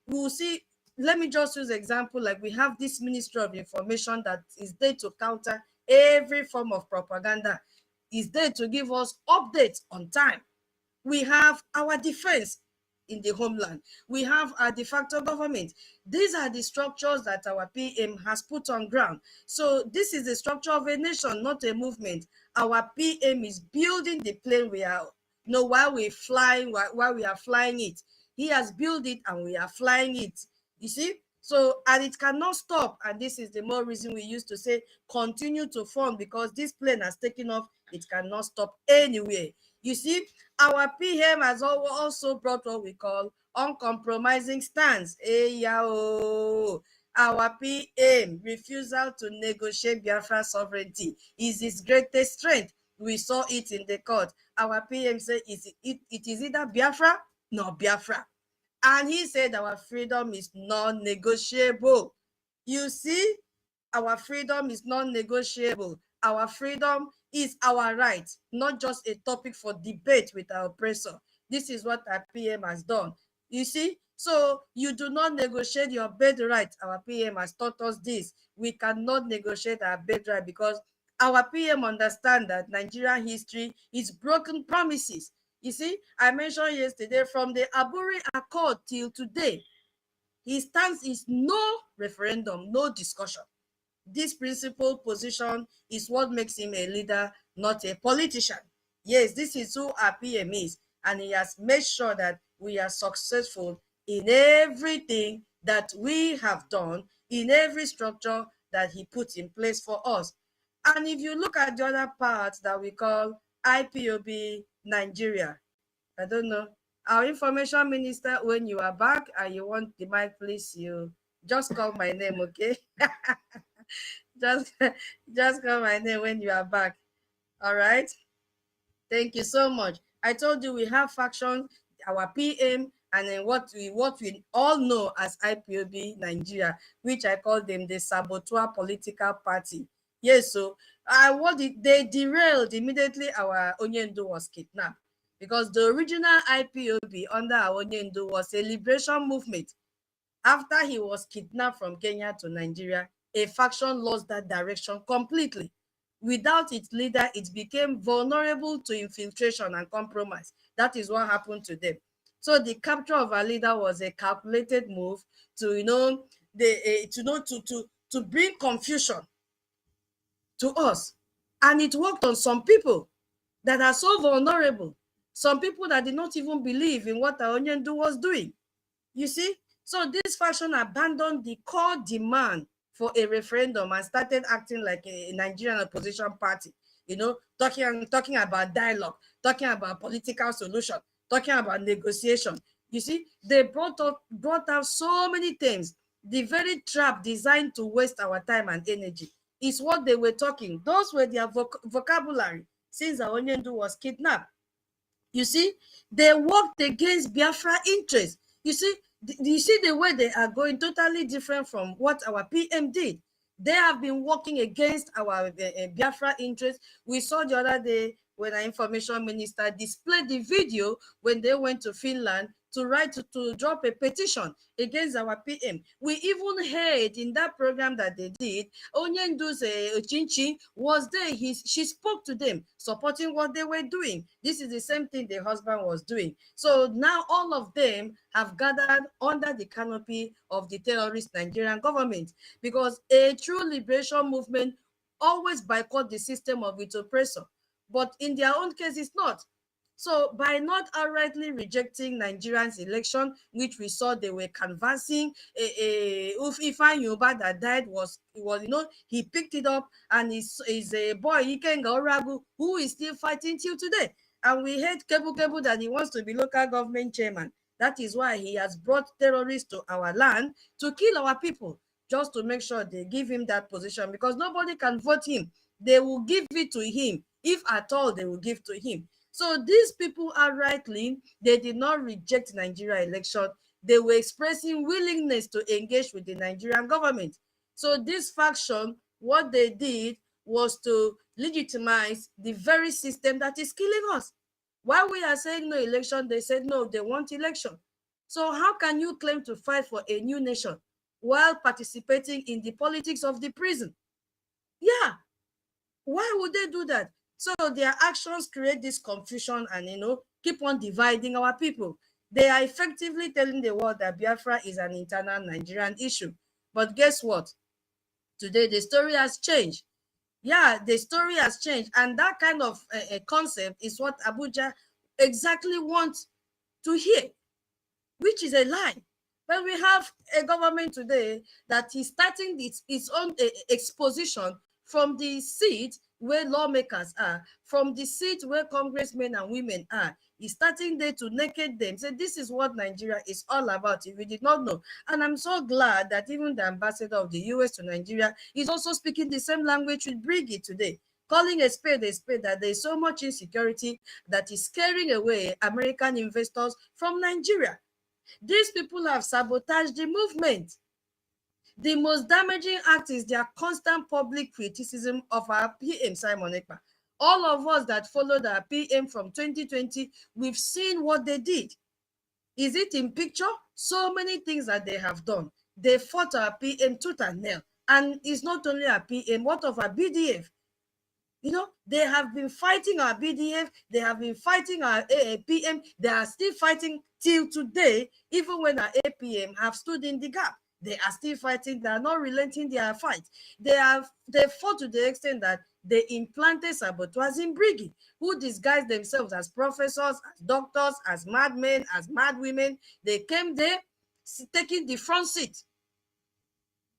we'll see. Let me just use example, like we have this Ministry of Information that is there to counter every form of propaganda, is there to give us updates on time. We have our defense in the homeland. We have our de facto government. These are the structures that our PM has put on ground. So this is the structure of a nation, not a movement. Our PM is building the plane we are, while we are flying it. He has built it and we are flying it. You see? So, and it cannot stop. And this is the more reason we used to say, continue to form, because this plane has taken off. It cannot stop anywhere. You see, our PM has also brought what we call uncompromising stance. Our PM refusal to negotiate Biafra sovereignty is his greatest strength. We saw it in the court. Our PM said it is either Biafra nor Biafra. And he said our freedom is non-negotiable. You see, our freedom is non-negotiable. Our freedom is our right, not just a topic for debate with our oppressor. This is what our PM has done. You see, so you do not negotiate your birthright. Our PM has taught us this. We cannot negotiate our birthright because our PM understands that Nigerian history is broken promises. You see, I mentioned yesterday, from the Aburi Accord till today, his stance is no referendum, no discussion. This principled position is what makes him a leader, not a politician. Yes, this is who our PM is, and he has made sure that we are successful in everything that we have done, in every structure that he put in place for us. And if you look at the other part that we call IPOB Nigeria, I don't know, our information minister, when you are back and you want the mic, please, you just call my name, okay? just call my name when you are back. All right. Thank you so much. I told you we have factions, our PM, and then what we all know as IPOB Nigeria, which I call them the saboteur political party. Yes, so they derailed immediately. Our Onyendu was kidnapped because the original IPOB under our Onyendu was a liberation movement. After he was kidnapped from Kenya to Nigeria, a faction lost that direction completely. Without its leader, it became vulnerable to infiltration and compromise. That is what happened to them. So the capture of our leader was a calculated move to, to bring confusion to us. And it worked on some people that are so vulnerable. Some people that did not even believe in what Onyendu was doing. You see? So this faction abandoned the core demand for a referendum and started acting like a Nigerian opposition party, talking about dialogue, talking about political solution, talking about negotiation. You see, they brought out so many things. The very trap designed to waste our time and energy is what they were talking. Those were their vocabulary since Onyendu was kidnapped. You see, they worked against Biafra interests. You see the way they are going totally different from what our PM did. They have been working against our Biafra interests. We saw the other day when our information minister displayed the video when they went to Finland to drop a petition against our PM. We even heard in that program that they did, Onyendu's Chinchin was there. She spoke to them, supporting what they were doing. This is the same thing the husband was doing. So now all of them have gathered under the canopy of the terrorist Nigerian government, because a true liberation movement always boycott the system of its oppressor. But in their own case, it's not. So by not outrightly rejecting Nigerians' election, which we saw they were canvassing, Ifeanyi that died was he picked it up, and is a boy Ikenga Oragu, who is still fighting till today. And we heard Kebu that he wants to be local government chairman. That is why he has brought terrorists to our land to kill our people, just to make sure they give him that position, because nobody can vote him. They will give it to him. If at all, they will give to him. So these people outrightly, they did not reject Nigeria election. They were expressing willingness to engage with the Nigerian government. So this faction, what they did was to legitimize the very system that is killing us. While we are saying no election, they said no, they want election. So how can you claim to fight for a new nation while participating in the politics of the prison? Yeah. Why would they do that? So their actions create this confusion and, keep on dividing our people. They are effectively telling the world that Biafra is an internal Nigerian issue. But guess what? Today, the story has changed. Yeah, the story has changed. And that kind of a concept is what Abuja exactly wants to hear, which is a lie. But we have a government today that is starting its own exposition from the seat where lawmakers are, from the seat where congressmen and women are. Is starting there to naked them. Say, this is what Nigeria is all about, if you did not know. And I'm so glad that even the ambassador of the US to Nigeria is also speaking the same language with BRGIE today, calling a spade, that there is so much insecurity that is scaring away American investors from Nigeria. These people have sabotaged the movement. The most damaging act is their constant public criticism of our PM, Simon Ekpa. All of us that followed our PM from 2020, we've seen what they did. Is it in picture? So many things that they have done. They fought our PM tooth and nail. And it's not only our PM, what of our BDF? They have been fighting our BDF, they have been fighting our PM, they are still fighting till today, even when our APM have stood in the gap. They are still fighting, they are not relenting their fight. They fought to the extent that they implanted saboteurs in BRGIE, who disguised themselves as professors, as doctors, as madmen, as mad women. They came there taking the front seat.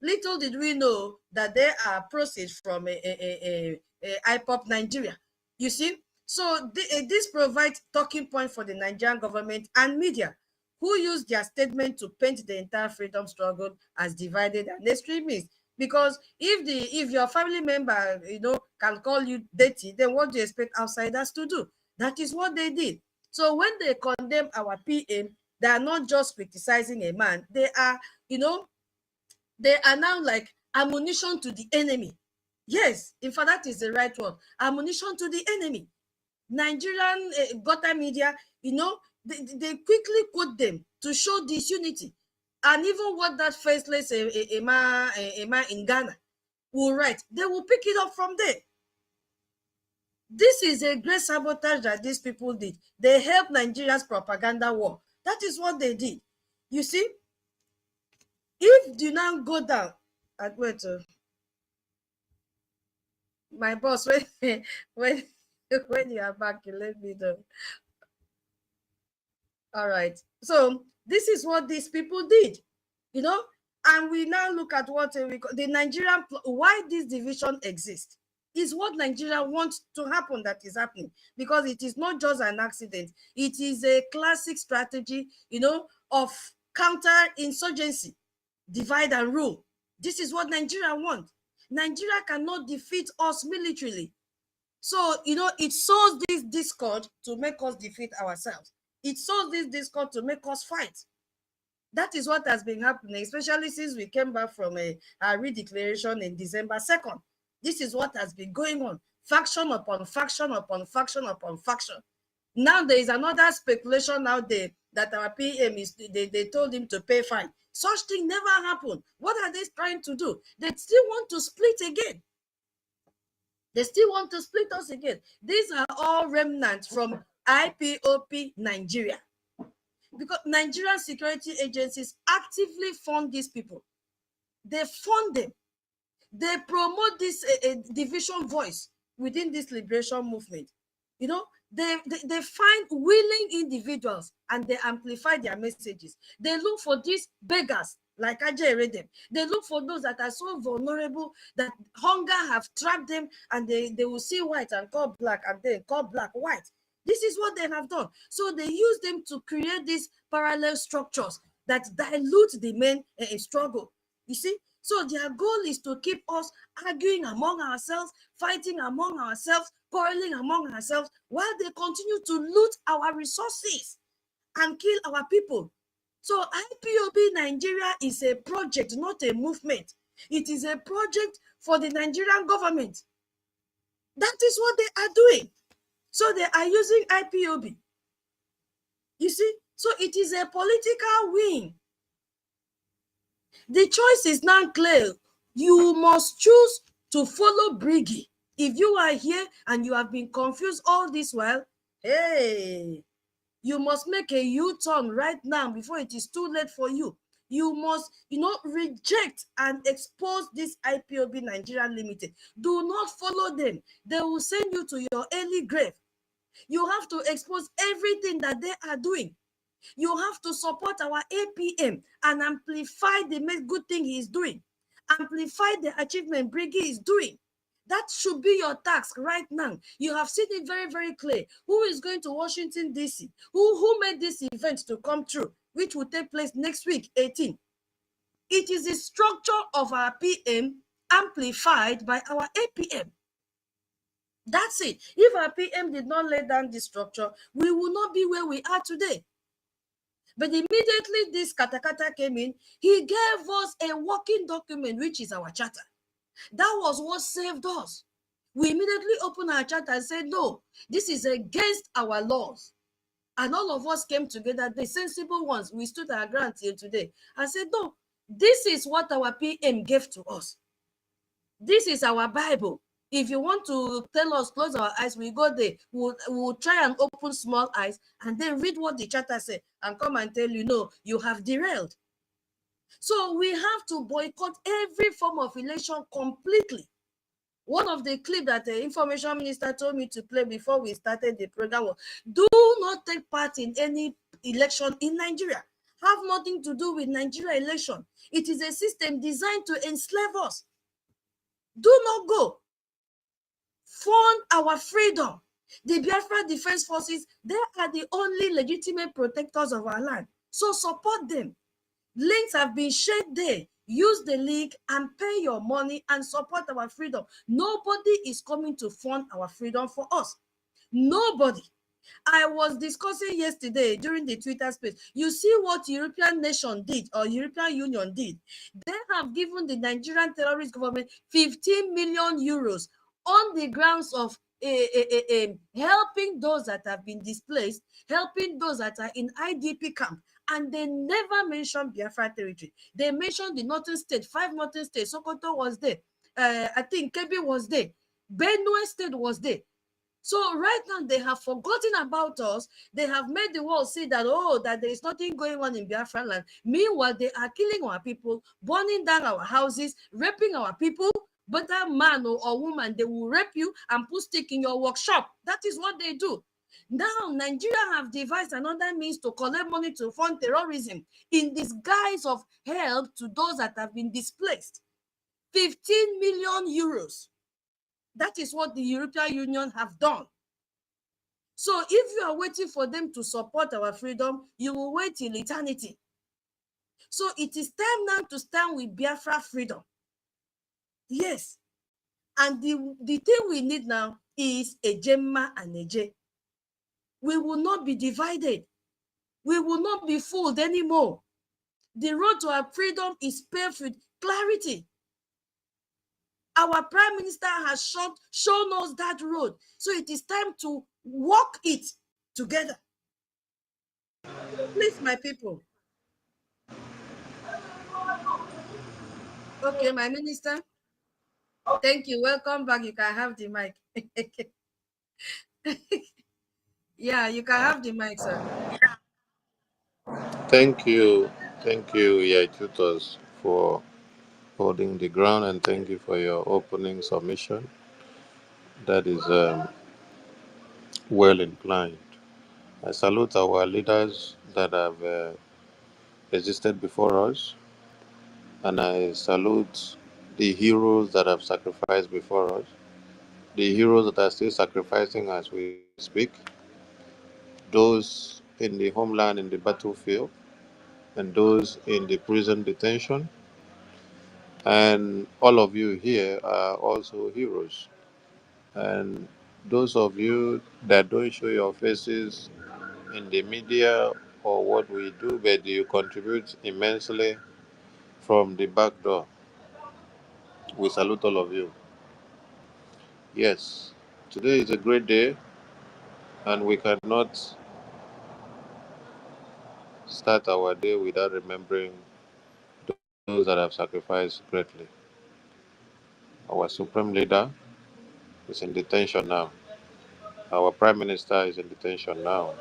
Little did we know that there are proceeds from a IPOP Nigeria. You see, so this provides talking point for the Nigerian government and media, who use their statement to paint the entire freedom struggle as divided and extremist. Because if your family member, can call you dirty, then what do you expect outsiders to do? That is what they did. So when they condemn our PM, they are not just criticizing a man. They are, they are now like ammunition to the enemy. Yes, in fact, that is the right word. Ammunition to the enemy. Nigerian gutter media, they quickly quote them to show disunity. And even what that faceless man in Ghana will write, they will pick it up from there. This is a great sabotage that these people did. They helped Nigeria's propaganda war. That is what they did. You see, if you now go down, wait, my boss, when you are back, you let me know. All right. So this is what these people did, and we now look at what the Nigerian, why this division exists is what Nigeria wants to happen that is happening, because it is not just an accident. It is a classic strategy, of counter-insurgency, divide and rule. This is what Nigeria wants. Nigeria cannot defeat us militarily. So, it sows this discord to make us defeat ourselves. It sows this discord to make us fight. That is what has been happening, especially since we came back from a redeclaration in December 2nd. This is what has been going on. Faction upon faction upon faction upon faction. Now there is another speculation out there that our PM they told him to pay fine. Such thing never happened. What are they trying to do? They still want to split again. They still want to split us again. These are all remnants from IPOB Nigeria. Because Nigerian security agencies actively fund these people. They fund them. They promote this division voice within this liberation movement. They find willing individuals and they amplify their messages. They look for these beggars like Ajay them. They look for those that are so vulnerable that hunger have trapped them, and they will see white and call black, and then call black white. This is what they have done. So they use them to create these parallel structures that dilute the main struggle. You see? So their goal is to keep us arguing among ourselves, fighting among ourselves, quarreling among ourselves, while they continue to loot our resources and kill our people. So IPOB Nigeria is a project, not a movement. It is a project for the Nigerian government. That is what they are doing. So they are using IPOB. You see? So it is a political win. The choice is now clear. You must choose to follow BRGIE. If you are here and you have been confused all this while, hey, you must make a U-turn right now before it is too late for you. You must, reject and expose this IPOB Nigeria Limited. Do not follow them. They will send you to your early grave. You have to expose everything that they are doing. You have to support our APM and amplify the good thing he is doing. Amplify the achievement BRGIE is doing. That should be your task right now. You have seen it very, very clear. Who is going to Washington, D.C.? Who made this event to come true, which will take place next week, 18? It is the structure of our PM amplified by our APM. That's it. If our PM did not lay down this structure, we will not be where we are today. But immediately this katakata came in, he gave us a working document, which is our charter. That was what saved us. We immediately opened our charter and said, no, this is against our laws. And all of us came together, the sensible ones, we stood our ground till today, and said, no, this is what our PM gave to us. This is our Bible. If you want to tell us, close our eyes, we go there. We'll try and open small eyes and then read what the charter says and come and tell you, no, you have derailed. So we have to boycott every form of election completely. One of the clips that the information minister told me to play before we started the program was, do not take part in any election in Nigeria. have nothing to do with Nigeria election. It is a system designed to enslave us. Do not go. Fund our freedom. The Biafra Defense Forces, they are the only legitimate protectors of our land. So support them. Links have been shared there. Use the link and pay your money and support our freedom. Nobody is coming to fund our freedom for us. Nobody. I was discussing yesterday during the Twitter space. You see what European nation did or European Union did. They have given the Nigerian terrorist government 15 million euros on the grounds of helping those that have been displaced, helping those that are in IDP camp. And they never mentioned Biafra territory. They mentioned the northern state, 5 northern states. Sokoto was there. I think Kebbi was there. Benue state was there. So right now they have forgotten about us. They have made the world see that, oh, that there is nothing going on in Biafra land. Meanwhile, they are killing our people, burning down our houses, raping our people. But that man or woman, they will rape you and put stick in your workshop. That is what they do. Now, Nigeria have devised another means to collect money to fund terrorism in disguise of help to those that have been displaced. 15 million euros. That is what the European Union have done. So if you are waiting for them to support our freedom, you will wait till eternity. So it is time now to stand with Biafra freedom. Yes. And the thing we need now is a Gemma and a J. We will not be divided. We will not be fooled anymore. The road to our freedom is paved with clarity. Our Prime Minister has shown us that road. So it is time to walk it together. Please, my people. Okay, my minister. Thank you. Welcome back. You can have the mic. Yeah, you can have the mic, sir. Thank you. Thank you, yeah, tutors, for holding the ground, and thank you for your opening submission. That is well inclined. I salute our leaders that have existed before us, and I salute the heroes that have sacrificed before us, the heroes that are still sacrificing as we speak, those in the homeland, in the battlefield, and those in the prison detention. And all of you here are also heroes. And those of you that don't show your faces in the media or what we do, but you contribute immensely from the back door, we salute all of you. Yes, today is a great day, and we cannot start our day without remembering those that have sacrificed greatly. Our supreme leader is in detention now. Our prime minister is in detention now.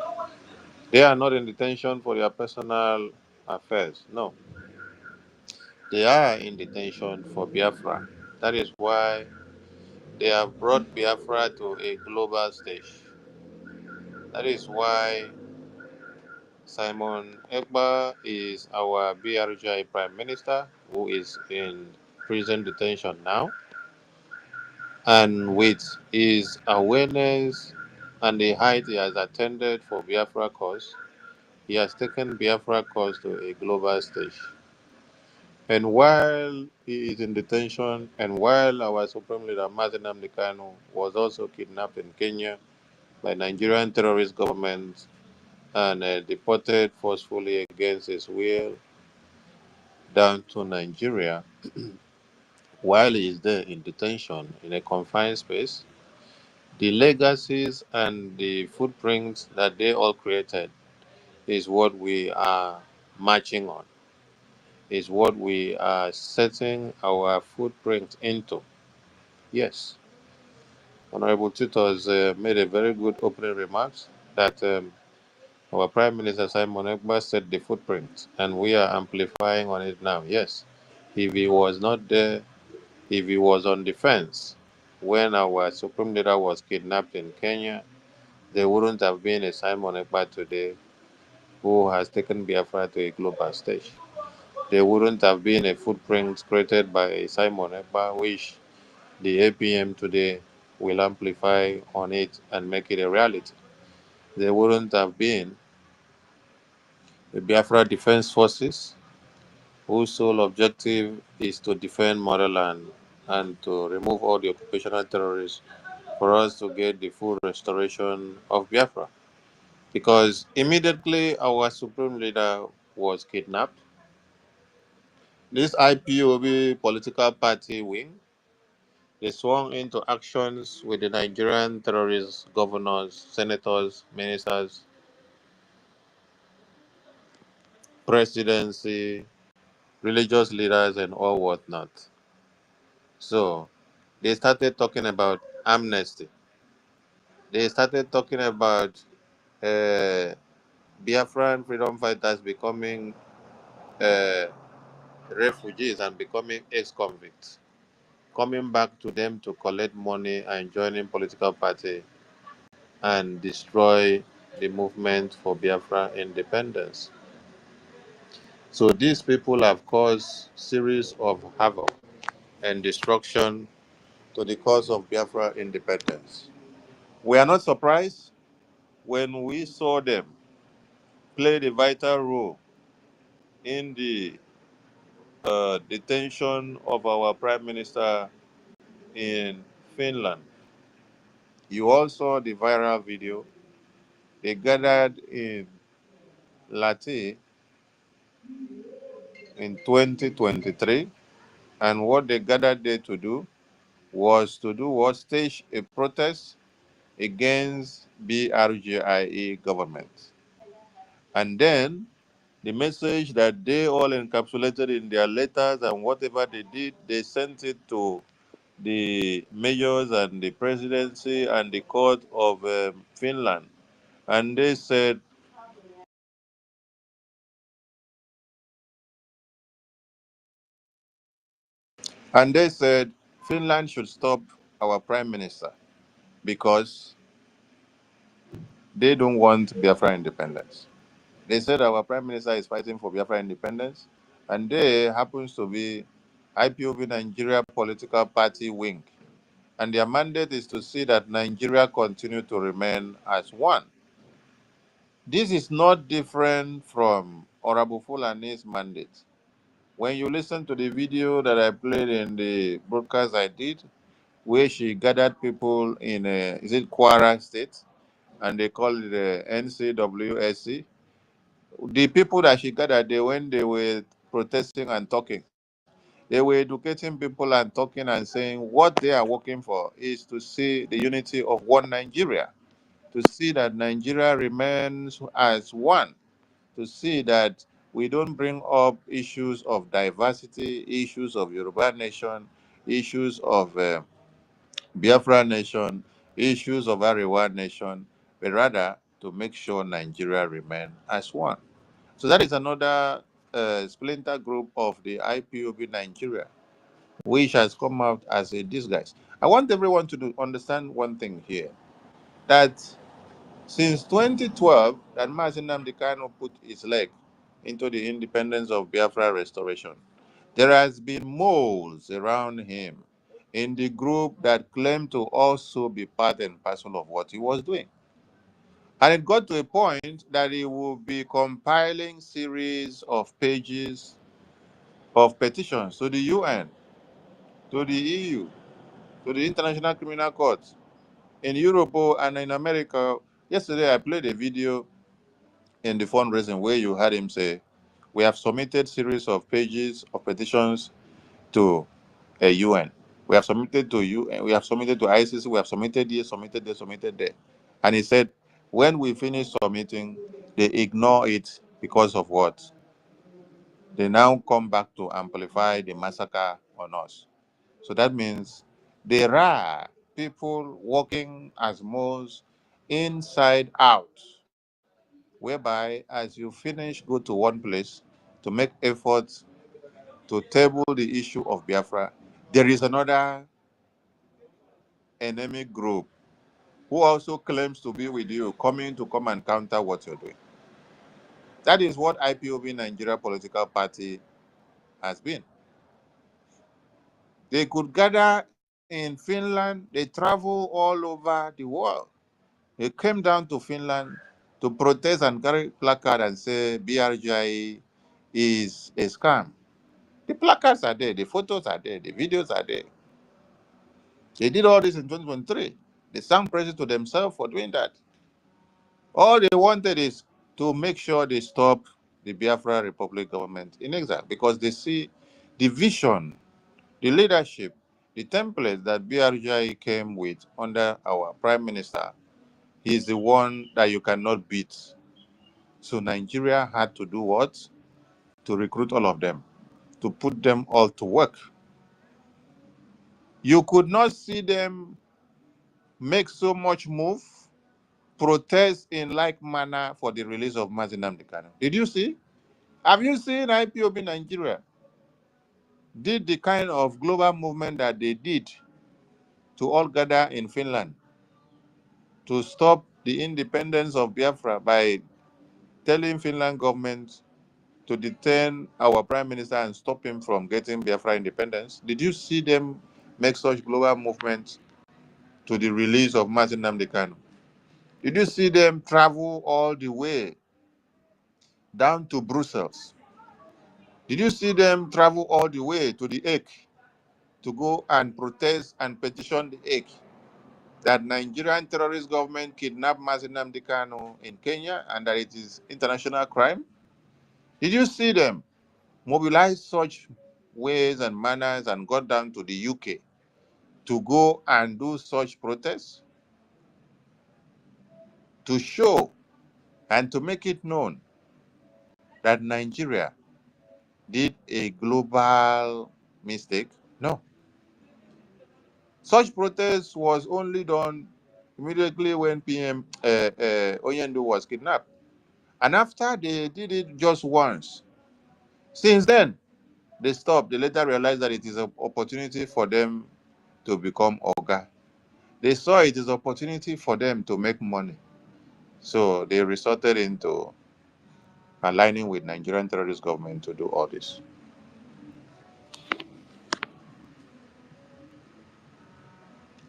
They are not in detention for their personal affairs. No, they are in detention for Biafra. That is why they have brought Biafra to a global stage. That is why Simon Ekpa is our BRGIE Prime Minister, who is in prison detention now. And with his awareness and the height he has attended for Biafra cause, he has taken Biafra cause to a global stage. And while he is in detention, and while our Supreme Leader Mazi Nnamdi Kanu was also kidnapped in Kenya by Nigerian terrorist government and deported forcefully against his will down to Nigeria, while he is there in detention in a confined space, the legacies and the footprints that they all created is what we are marching on, is what we are setting our footprint into. Yes, Honorable Tutors made a very good opening remarks that our Prime Minister Simon Ekpa set the footprint, and we are amplifying on it now. Yes, if he was not there, if he was on the fence when our Supreme Leader was kidnapped in Kenya, there wouldn't have been a Simon Ekpa today who has taken Biafra to a global stage. There wouldn't have been a footprint created by Simon Ekpa, which the APM today will amplify on it and make it a reality. There wouldn't have been the Biafra Defense Forces, whose sole objective is to defend motherland and to remove all the occupational terrorists for us to get the full restoration of Biafra. Because immediately our supreme leader was kidnapped, this IPOB political party wing, they swung into actions with the Nigerian terrorist governors, senators, ministers, presidency, religious leaders, and all whatnot. So they started talking about amnesty. They started talking about uh, Biafran freedom fighters becoming uh, refugees and becoming ex-convicts, coming back to them to collect money and joining political party and destroy the movement for Biafra independence. So these people have caused series of havoc and destruction to the cause of Biafra independence. We are not surprised when we saw them play the vital role in the detention of our prime minister in Finland. You all saw the viral video. They gathered in Lati in 2023, and what they gathered there to do was stage a protest against BRGIE government. And then the message that they all encapsulated in their letters and whatever they did, they sent it to the mayors and the presidency and the court of Finland. And they said Finland should stop our prime minister because they don't want Biafra independence. They said our prime minister is fighting for Biafra independence, and they happens to be IPOB Nigeria political party wing. And their mandate is to see that Nigeria continue to remain as one. This is not different from Honorable Fulani's mandate. When you listen to the video that I played in the broadcast I did, where she gathered people in is it Kwara State, and they call it the NCWSC. The people that she gathered, when they were protesting and talking, they were educating people and talking and saying what they are working for is to see the unity of one Nigeria, to see that Nigeria remains as one, to see that we don't bring up issues of diversity, issues of Yoruba nation, issues of Biafra nation, issues of Arewa nation, but rather to make sure Nigeria remain as one. So that is another splinter group of the IPOB Nigeria, which has come out as a disguise. I want everyone to understand one thing here, that since 2012, that Mazi Nnamdi Kanu put his leg into the independence of Biafra restoration, there has been moles around him in the group that claimed to also be part and parcel of what he was doing. And it got to a point that he would be compiling series of pages of petitions to the UN, to the EU, to the International Criminal Court, in Europe and in America. Yesterday, I played a video in the fundraising where you heard him say, we have submitted series of pages of petitions to a UN. We have submitted to UN, we have submitted to ICC, we have submitted here, submitted there, submitted there. And he said, when we finish submitting, they ignore it because of what? They now come back to amplify the massacre on us. So that means there are people working as most inside out, whereby as you finish, go to one place to make efforts to table the issue of Biafra. There is another enemy group who also claims to be with you, coming to come and counter what you're doing. That is what IPOB Nigeria political party has been. They could gather in Finland. They travel all over the world. They came down to Finland to protest and carry placard and say BRGIE is a scam. The placards are there, the photos are there, the videos are there. They did all this in 2023. They sang praises to themselves for doing that. All they wanted is to make sure they stop the Biafra Republic government in exile because they see the vision, the leadership, the template that BRGIE came with under our Prime Minister. He is the one that you cannot beat. So Nigeria had to do what? To recruit all of them, to put them all to work. You could not see them make so much move, protest in like manner for the release of Mazi Nnamdi Kanu. Did you see? Have you seen IPOB Nigeria did the kind of global movement that they did to all gather in Finland to stop the independence of Biafra by telling Finland government to detain our prime minister and stop him from getting Biafra independence? Did you see them make such global movements to the release of Mazi Nnamdi Kanu? Did you see them travel all the way down to Brussels? Did you see them travel all the way to the EKID to go and protest and petition the EKID that Nigerian terrorist government kidnapped Mazi Nnamdi Kanu in Kenya and that it is international crime? Did you see them mobilize such ways and manners and got down to the UK to go and do such protests to show and to make it known that Nigeria did a global mistake? No. Such protest was only done immediately when PM Oyendo was kidnapped. And after they did it just once, since then, they stopped. They later realized that it is an opportunity for them to become Oga. They saw it as an opportunity for them to make money. So they resorted into aligning with Nigerian terrorist government to do all this.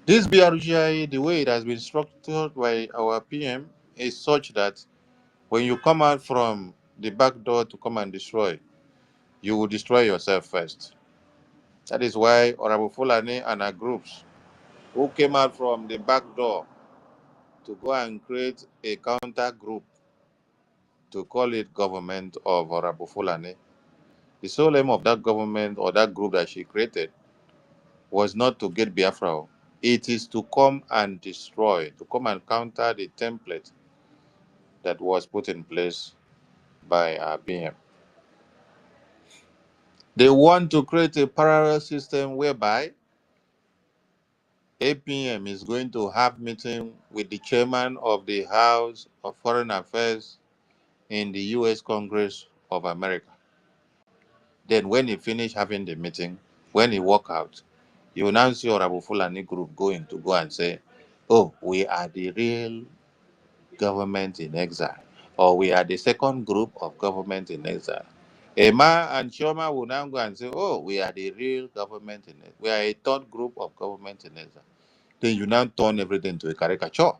This BRGIE, the way it has been structured by our PM, is such that when you come out from the back door to come and destroy, you will destroy yourself first. That is why Honorable Fulani and her groups who came out from the back door to go and create a counter group to call it government of Honorable Fulani. The sole aim of that government or that group that she created was not to get Biafra. It is to come and destroy, to come and counter the template that was put in place by our PM. They want to create a parallel system whereby APM is going to have meeting with the chairman of the House of Foreign Affairs in the U.S. Congress of America. Then when he finish having the meeting, when he walk out, you will now see Honorable Fulani group going to go and say, oh, we are the real government in exile, or we are the second group of government in exile. Emma and Chioma will now go and say, oh, we are the real government in exile. We are a third group of government in exile. Then you now turn everything to a caricature.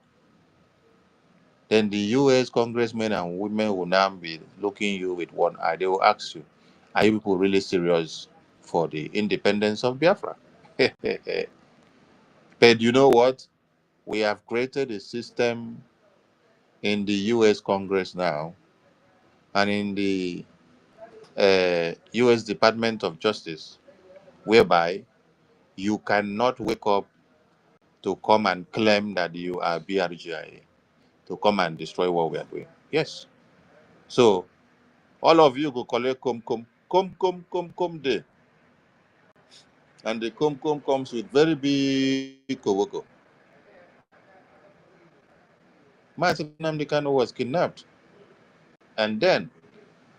Then the U.S. congressmen and women will now be looking you with one eye. They will ask you, are you people really serious for the independence of Biafra? But you know what? We have created a system in the U.S. Congress now and in the U.S. Department of Justice, whereby you cannot wake up to come and claim that you are BRGIE, to come and destroy what we are doing. Yes. So all of you go collect come there. And the come comes with very big kowoko. Martin Nnamdi Kanu was kidnapped. And then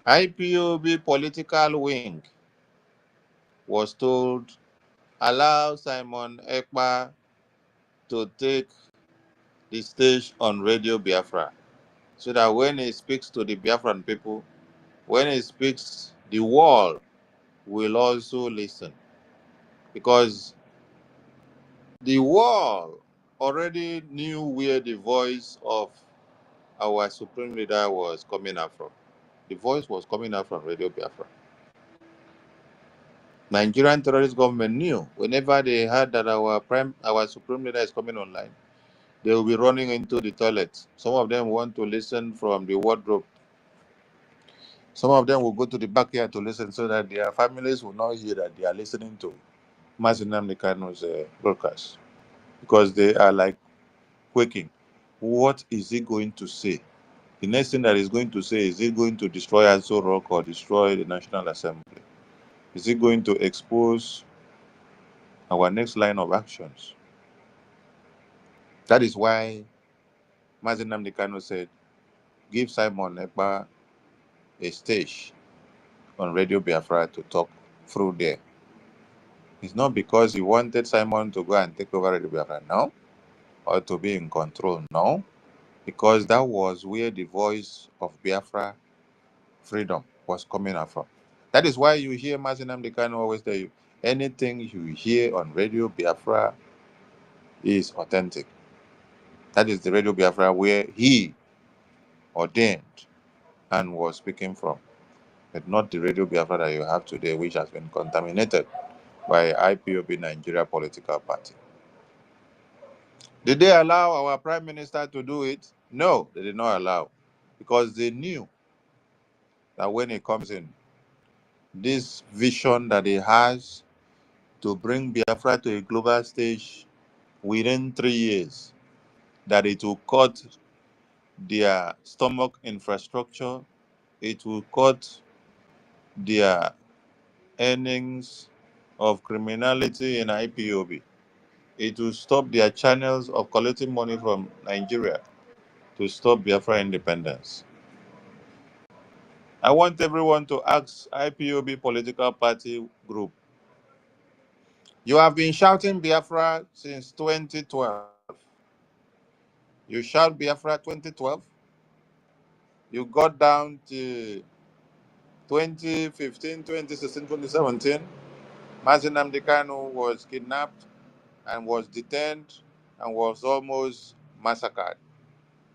IPOB political wing was told, allow Simon Ekpa to take the stage on Radio Biafra. so that when he speaks to the Biafran people, when he speaks, the world will also listen. Because the world already knew where the voice of our supreme leader was coming out from. The voice was coming out from Radio Biafra. Nigerian terrorist government knew whenever they heard that our supreme leader is coming online, they will be running into the toilet. Some of them want to listen from the wardrobe. Some of them will go to the backyard to listen so that their families will not hear that they are listening to Mazinam Nikano's broadcast. Because they are like quaking. What is he going to say? The next thing that he's going to say, is he going to destroy Aso Rock or destroy the National Assembly? Is he going to expose our next line of actions? That is why Mazinam Nikano said, give Simon Ekpa a stage on Radio Biafra to talk through there. It's not because he wanted Simon to go and take over Radio Biafra, no, or to be in control, no, because that was where the voice of Biafra freedom was coming out from. That is why you hear Mazinam Dekano always tell you, anything you hear on Radio Biafra is authentic. That is the Radio Biafra where he ordained and was speaking from, but not the Radio Biafra that you have today, which has been contaminated by IPOB Nigeria political party. Did they allow our Prime Minister to do it? No, they did not allow, because they knew that when he comes in, this vision that he has to bring Biafra to a global stage within 3 years, that it will cut their stomach infrastructure, it will cut their earnings of criminality in IPOB, it will stop their channels of collecting money from Nigeria to stop Biafra independence. I want everyone to ask IPOB political party group, you have been shouting Biafra since 2012. You shout Biafra 2012. You got down to 2015, 2016, 2017. Mazinam Dekano was kidnapped and was detained and was almost massacred.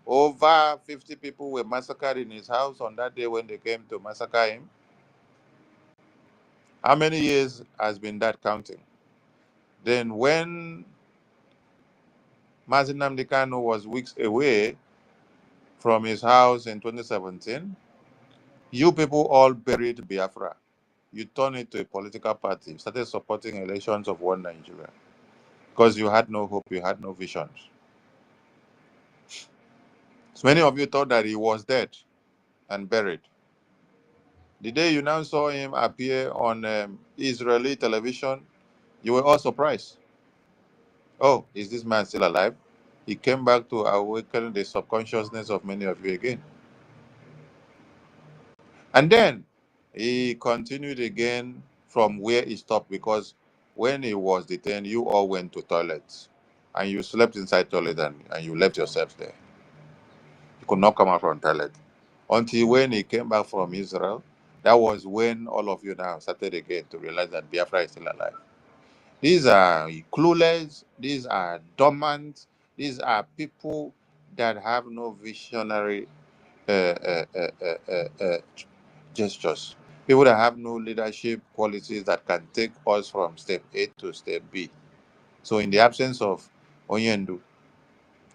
Over 50 people were massacred in his house on that day when they came to massacre him. How many years has been that counting? Then when Mazinam Dekano was weeks away from his house in 2017, you people all buried Biafra. You turned it to a political party, started supporting elections of one Nigeria because you had no hope, you had no visions. So many of you thought that he was dead and buried. The day you now saw him appear on Israeli television, you were all surprised. Oh, is this man still alive? He came back to awaken the subconsciousness of many of you again. And then he continued again from where he stopped, because when he was detained, you all went to toilets and you slept inside toilet and you left yourselves there. You could not come out from toilet. Until when he came back from Israel, that was when all of you now started again to realize that Biafra is still alive. These are clueless, these are dormant, these are people that have no visionary uh, uh, uh, uh, uh, uh, gestures. People that have no leadership qualities that can take us from step A to step B. So in the absence of Onyendu,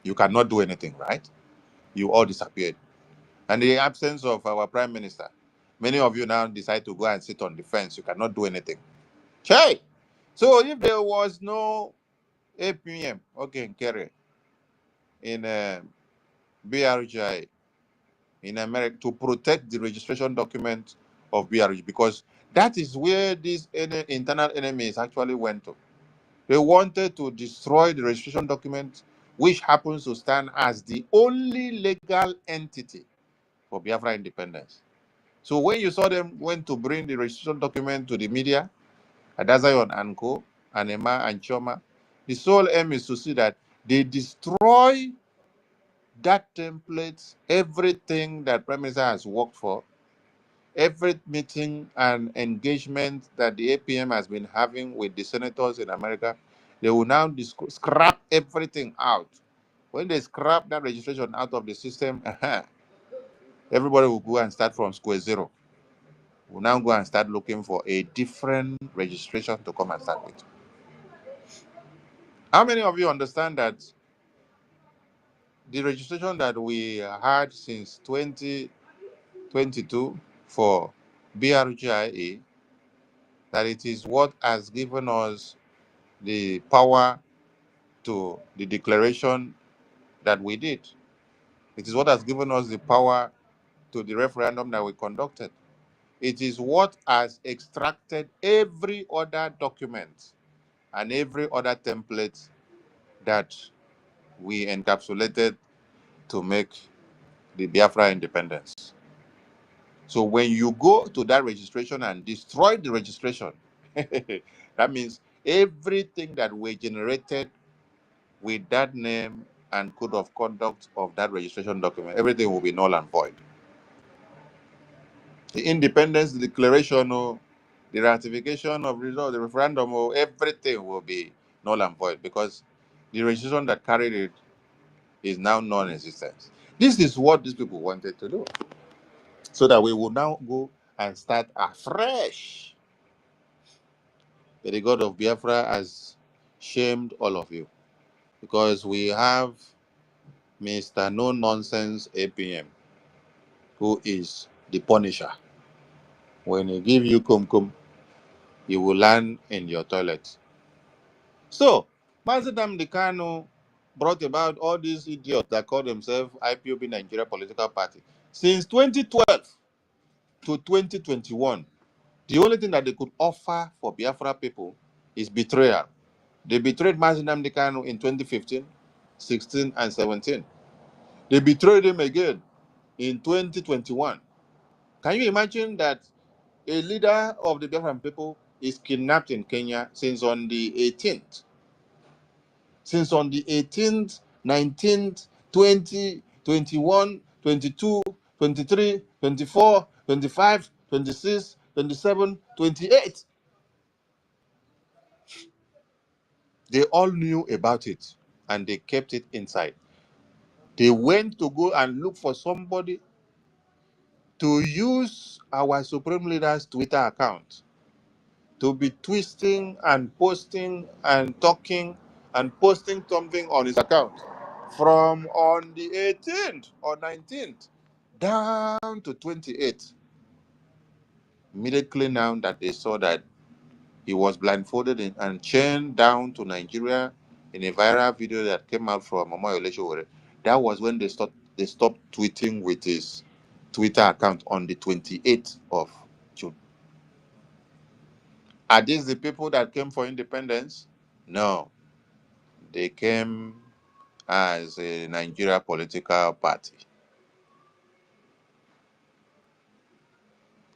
you cannot do anything, right? You all disappeared. And in the absence of our prime minister, many of you now decide to go and sit on the fence. You cannot do anything. Hey! So if there was no APM, okay, carry in BRGIE in America to protect the registration document of BRG, because that is where these internal enemies actually went to. They wanted to destroy the registration document, which happens to stand as the only legal entity for Biafra independence. So when you saw them went to bring the registration document to the media, Adazayon and Co, and Emma and Choma, the sole aim is to see that they destroy That template, everything that Prime Minister has worked for, every meeting and engagement that the APM has been having with the senators in America, they will now scrap everything out. When they scrap that registration out of the system, everybody will go and start from square zero. We'll now go and start looking for a different registration to come and start with. How many of you understand that the registration that we had since 2022 for BRGIE, that it is what has given us the power to the declaration that we did? It is what has given us the power to the referendum that we conducted. It is what has extracted every other document and every other template that we encapsulated to make the Biafra independence. So when you go to that registration and destroy the registration, that means everything that we generated with that name and code of conduct of that registration document, everything will be null and void. The independence declaration, or the ratification of result, the referendum, or everything will be null and void because the registration that carried it is now non-existent. This is what these people wanted to do, so that we will now go and start afresh. But the God of Biafra has shamed all of you because we have Mr. No Nonsense APM, who is the Punisher. When he give you kum, you will land in your toilet. So, Mazidam Dikano brought about all these idiots that call themselves IPOB Nigeria Political Party. Since 2012 to 2021, the only thing that they could offer for Biafra people is betrayal. They betrayed Mazidam Dikano in 2015, 16, and 17. They betrayed him again in 2021. Can you imagine that a leader of the Biafran people is kidnapped in Kenya since on the 18th? Since on the 18th, 19th, 20, 21, 22, 23, 24, 25, 26, 27, 28. They all knew about it and they kept it inside. They went to go and look for somebody to use our Supreme Leader's Twitter account to be twisting and posting and talking and posting something on his account from on the 18th or 19th down to 28th. Immediately now that they saw that he was blindfolded and chained down to Nigeria in a viral video that came out from Mama Oleshowore, that was when they stopped tweeting with his Twitter account on the 28th of June. Are these the people that came for independence? No. They came as a Nigeria political party.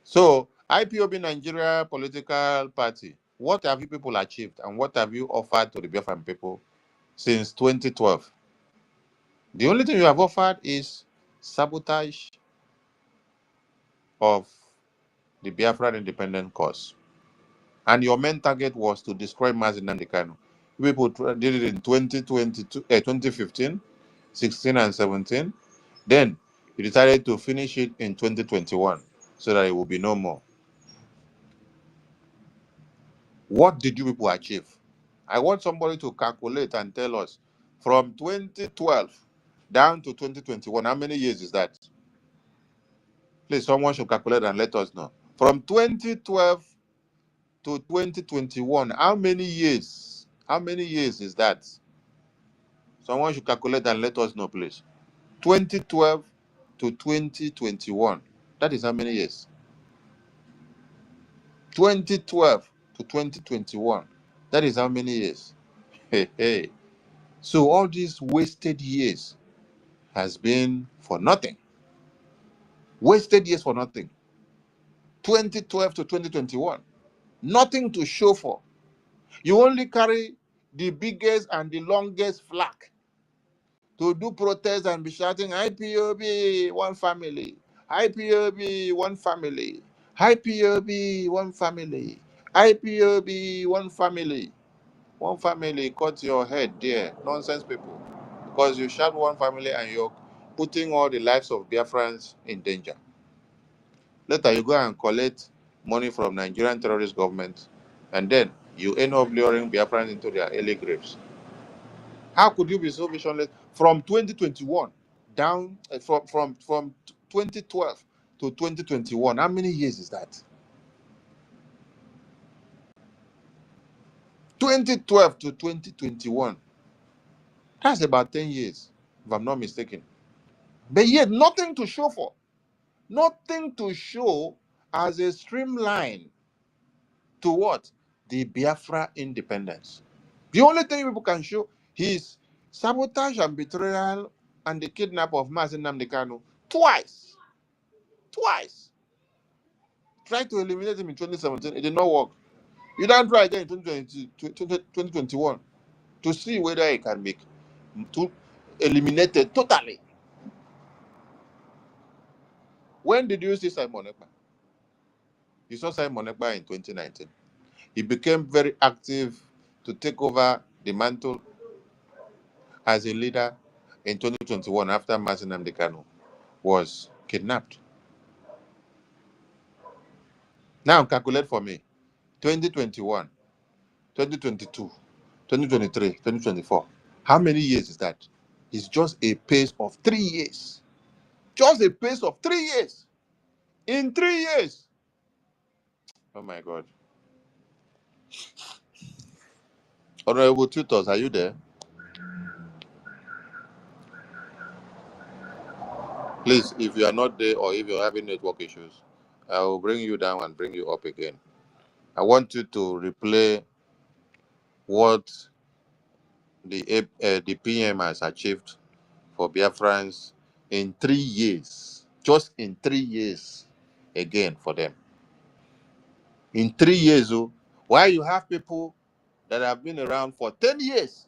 So, IPOB Nigeria political party, what have you people achieved and what have you offered to the Biafran people since 2012? The only thing you have offered is sabotage of the Biafran independent cause. And your main target was to destroy Mazinandi Kanu. People did it in 2015, 16, and 17. Then you decided to finish it in 2021 so that it will be no more. What did you people achieve? I want somebody to calculate and tell us from 2012 down to 2021, how many years is that? Please, someone should calculate and let us know. From 2012 to 2021, how many years? How many years is that? Someone should calculate and let us know, please. 2012 to 2021. That is how many years? 2012 to 2021. That is how many years? Hey, hey. So all these wasted years has been for nothing. Wasted years for nothing. 2012 to 2021. Nothing to show for. You only carry the biggest and the longest flag to do protests and be shouting, IPOB, one family, IPOB, one family, IPOB, one family, IPOB, one family, cut your head there. Nonsense people. Because you shout one family and you're putting all the lives of Biafrans in danger. Later you go and collect money from Nigerian terrorist government and then you end up luring Biafrans into their early graves. How could you be so visionless from 2021 down from 2012 to 2021? How many years is that? 2012 to 2021. That's about 10 years, if I'm not mistaken. But yet nothing to show for. Nothing to show as a streamline to what? The Biafra independence. The only thing people can show is sabotage and betrayal and the kidnap of Mazi Nnamdi Kanu twice. Twice. Tried to eliminate him in 2017. It did not work. You don't try again in 2021 to see whether he can make to eliminate it totally. When did you see Simon Ekpa? You saw Simon Ekpa in 2019. He became very active to take over the mantle as a leader in 2021 after Mazi Nnamdi Kanu was kidnapped. Now calculate for me. 2021, 2022, 2023, 2024. How many years is that? It's just a pace of 3 years. Just a pace of 3 years. In 3 years. Oh my God. Honorable tutors, are you there? Please, if you are not there or if you're having network issues, I will bring you down and bring you up again. I want you to replay what the PM has achieved for Biafrans in 3 years. Just in 3 years again for them. In 3 years, while you have people that have been around for 10 years,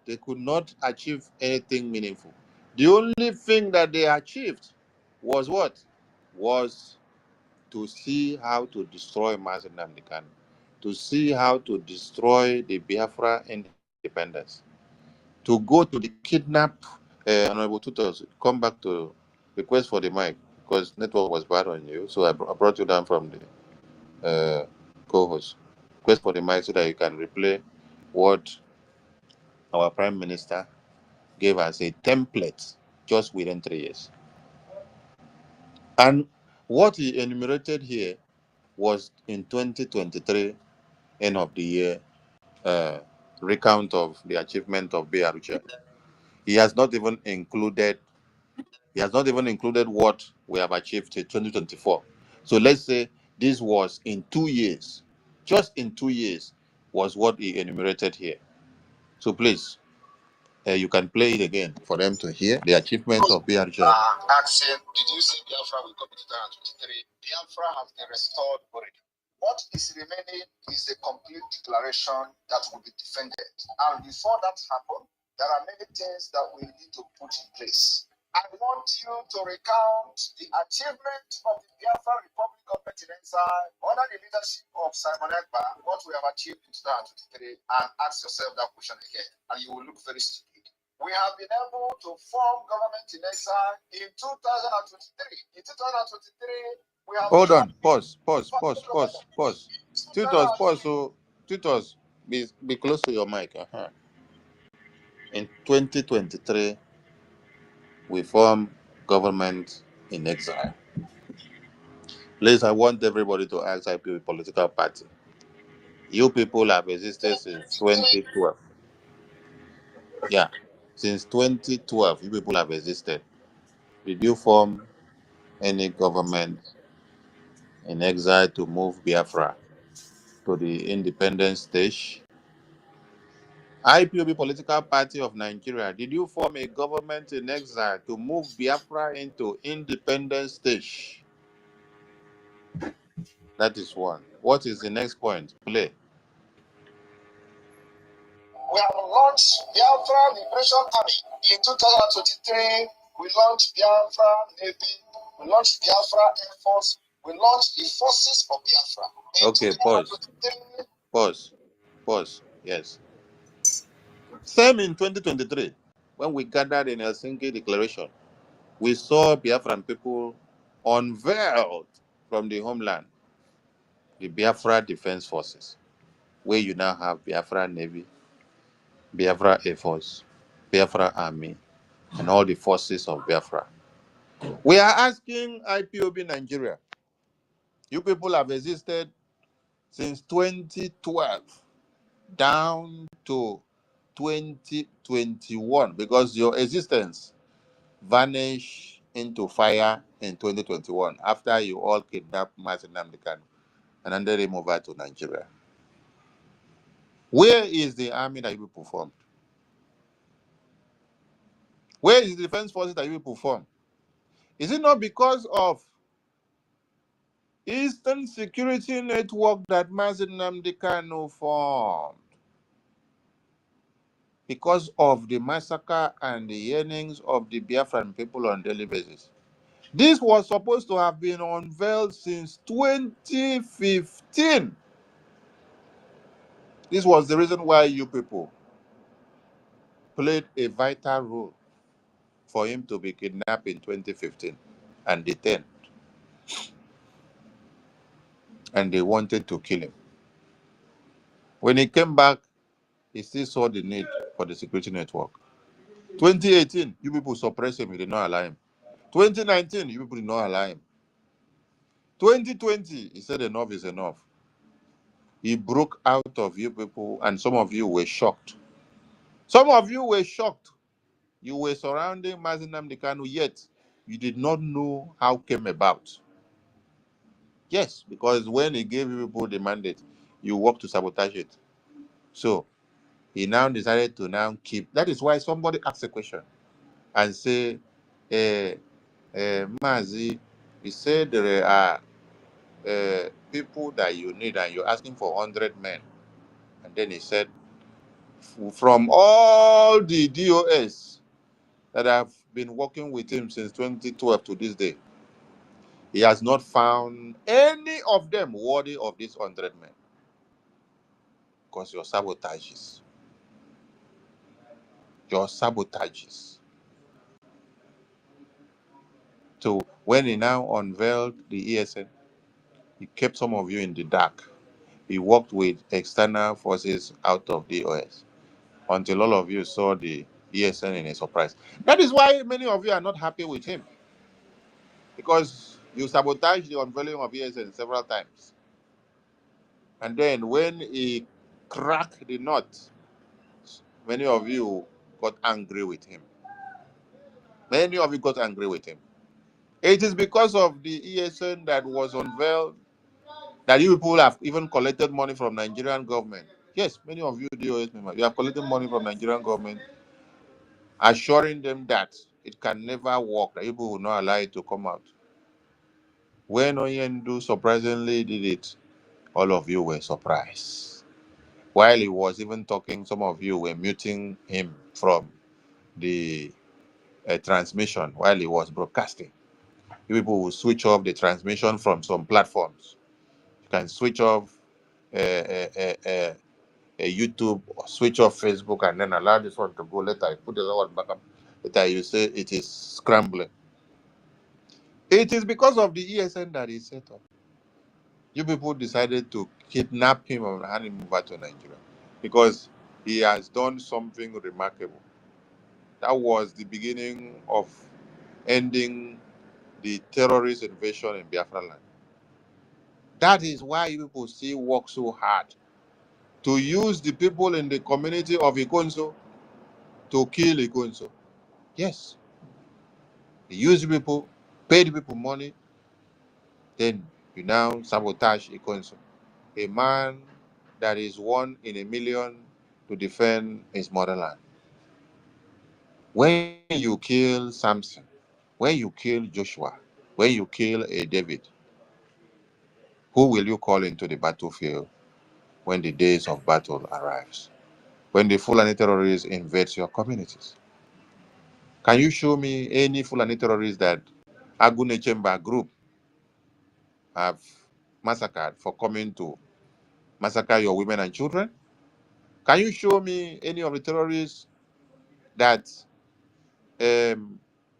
they could not achieve anything meaningful. The only thing that they achieved was what? Was to see how to destroy Mazi Nnamdi Kanu, to see how to destroy the Biafra independence, to go to the kidnap. Honorable Tutors, come back to request for the mic because network was bad on you, so I brought you down from the co-host. Request for the mic so that you can replay what our Prime Minister gave us a template just within 3 years. And what he enumerated here was in 2023, end of the year, recount of the achievement of BRGIE. He has not even included what we have achieved in 2024. So let's say this was in 2 years. Just in 2 years was what he enumerated here. So please, you can play it again for them to hear the achievements of BRGIE. Asking, did you see Biafra will come in 2023? Biafra has been restored already. What is remaining is a complete declaration that will be defended. And before that happens, there are many things that we need to put in place. I want you to recount the achievement of the Biafra Republic government in exile under the leadership of Simon Ekpa, what we have achieved in 2023, and ask yourself that question again, and you will look very stupid. We have been able to form government in exile in 2023. In 2023, we have... Hold on. Pause. Tutors, pause. So, tutors, be close to your mic. In 2023, we formed government in exile. Please, I want everybody to ask IPO political party. You people have existed since 2012. Yeah. Since 2012, you people have existed. Did you form any government in exile to move Biafra to the independence stage? IPOB Political Party of Nigeria, did you form a government in exile to move Biafra into independence stage? That is one. What is the next point? Play. We have launched Biafra Liberation Army In 2023, we launched Biafra Navy, we launched Biafra Air Force, we launched the Forces of Biafra. In Okay, pause. 2023, Pause. Yes. Same in 2023, when we gathered in Helsinki Declaration, we saw Biafran people unveiled from the homeland the Biafra Defense Forces, where you now have Biafra Navy, Biafra Air Force, Biafra Army, and all the forces of Biafra. We are asking IPOB Nigeria, you people have existed since 2012 down to 2021 because your existence vanished into fire in 2021 after you all kidnapped Mazi Nnamdi Kanu and handed him over to Nigeria. Where is the army that you people formed? Where is the defense forces that you people formed? Is it not because of Eastern Security Network that Mazi Nnamdi Kanu formed? Because of the massacre and the yearnings of the Biafran people on a daily basis. This was supposed to have been unveiled since 2015. This was the reason why you people played a vital role for him to be kidnapped in 2015 and detained. And they wanted to kill him. When he came back, he still saw the need for the security network. 2018, you people suppressed him, you did not allow him. 2019, you people did not allow him. 2020, he said enough is enough. He broke out of you people, and some of you were shocked. Some of you were shocked. You were surrounding Mazi Nnamdi Kanu, yet you did not know how it came about. Yes, because when he gave you people the mandate, you worked to sabotage it. So he now decided to now keep. That is why somebody asked a question and say, Mazi, you said there are people that you need and you're asking for 100 men. And then he said, from all the DOS that have been working with him since 2012 to this day, he has not found any of them worthy of these 100 men. Because your sabotages. Your sabotages. So when he now unveiled the ESN, he kept some of you in the dark. He worked with external forces out of the OS until all of you saw the ESN in a surprise. That is why many of you are not happy with him. Because you sabotaged the unveiling of ESN several times. And then when he cracked the nut, many of you got angry with him. Many of you got angry with him. It is because of the ESN that was unveiled that you people have even collected money from Nigerian government. Yes, many of you DOS members, you have collected money from Nigerian government, assuring them that it can never work, that people will not allow it to come out. When Oyendu surprisingly did it, all of you were surprised. While he was even talking, some of you were muting him from the transmission while he was broadcasting. You people will switch off the transmission from some platforms. You can switch off YouTube, or switch off Facebook, and then allow this one to go. Later, you put the other one back up. Later, you say it is scrambling. It is because of the ESN that he set up. You people decided to kidnap him and hand him over to Nigeria because he has done something remarkable. That was the beginning of ending the terrorist invasion in Biafra land. That is why you people still work so hard to use the people in the community of Ikonso to kill Ikonso. Yes. You use people, pay the people money, then you now sabotage Ikonso. A man that is 1 in a million to defend his motherland. When you kill Samson, when you kill Joshua, when you kill a David, who will you call into the battlefield when the days of battle arrives? When the Fulani terrorists invade your communities? Can you show me any Fulani terrorists that Agune Chamber group have massacred for coming to massacre your women and children? Can you show me any of the terrorists that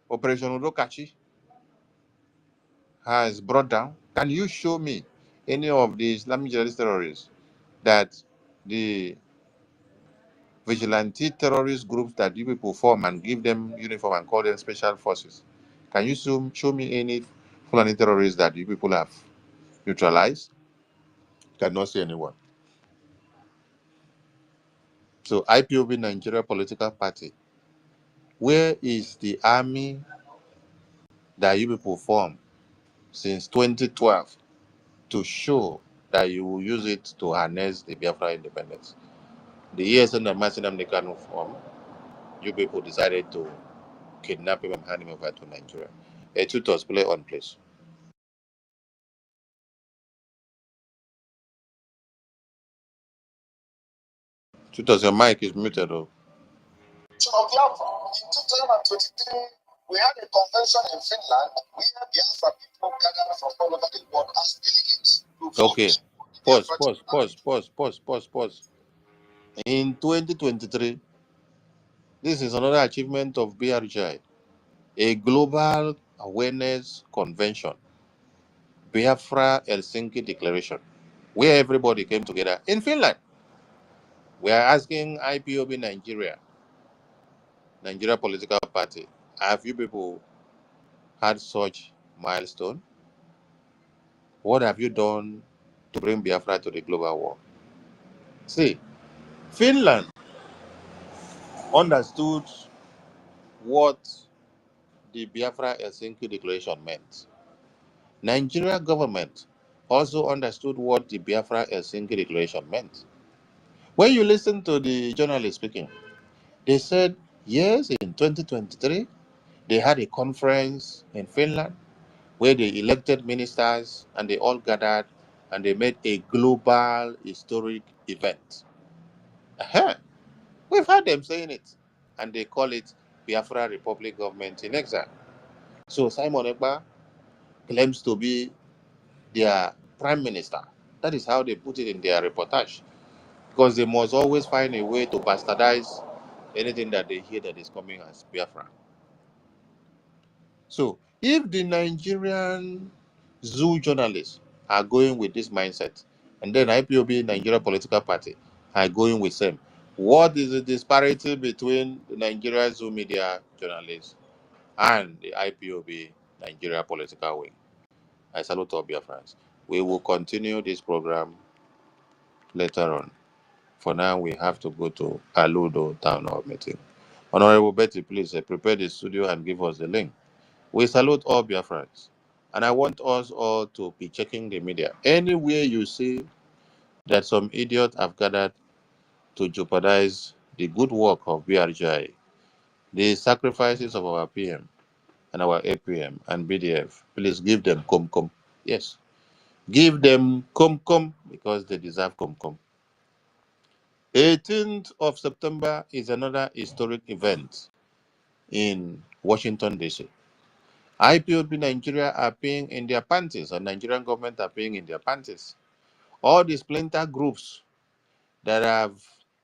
Operation Udokachi has brought down? Can you show me any of the Islamic jihadist terrorists that the vigilante terrorist groups that you people form and give them uniform and call them special forces? Can you show me any Fulani terrorists that you people have neutralized? Cannot see anyone. So IPOB Nigeria political party, where is the army that you people formed since 2012 to show that you will use it to harness the Biafra independence? The ESN and Masinam Nekano form, you people decided to kidnap him and hand him over to Nigeria. A tutors play on, please. Tutors, your mic is muted. Oh. Of Biafra. In 2023, we had a convention in Finland where Biafra people gathered from all over the world as delegates. Okay. Pause. In 2023, this is another achievement of BRGIE, a global awareness convention, Biafra Helsinki Declaration, where everybody came together in Finland. We are asking IPOB Nigeria political party, have you people had such milestone? What have you done to bring Biafra to the global war? See, Finland understood what the Biafra Helsinki Declaration meant. Nigeria government also understood what the Biafra Helsinki Declaration meant. When you listen to the journalist speaking, they said, yes, in 2023, they had a conference in Finland where they elected ministers and they all gathered and they made a global historic event. We've heard them saying it, and they call it Biafra Republic Government in Exile. So Simon Ekpa claims to be their prime minister. That is how they put it in their reportage, because they must always find a way to bastardize anything that they hear that is coming as Biafra. So if the Nigerian zoo journalists are going with this mindset, and then IPOB Nigeria political party are going with same, what is the disparity between the Nigeria zoo media journalists and the IPOB Nigeria political wing? I salute all Biafrans. We will continue this program later on. For now, we have to go to Aludo town hall meeting. Honorable Betty, please prepare the studio and give us the link. We salute all Biafrans. And I want us all to be checking the media. Anywhere you see that some idiots have gathered to jeopardize the good work of BRGIE, the sacrifices of our PM and our APM and BDF, please give them cum. Yes. Give them cum because they deserve cum. 18th of September is another historic event in Washington, D.C. IPOB Nigeria are paying in their panties, and Nigerian government are paying in their panties. All the splinter groups that have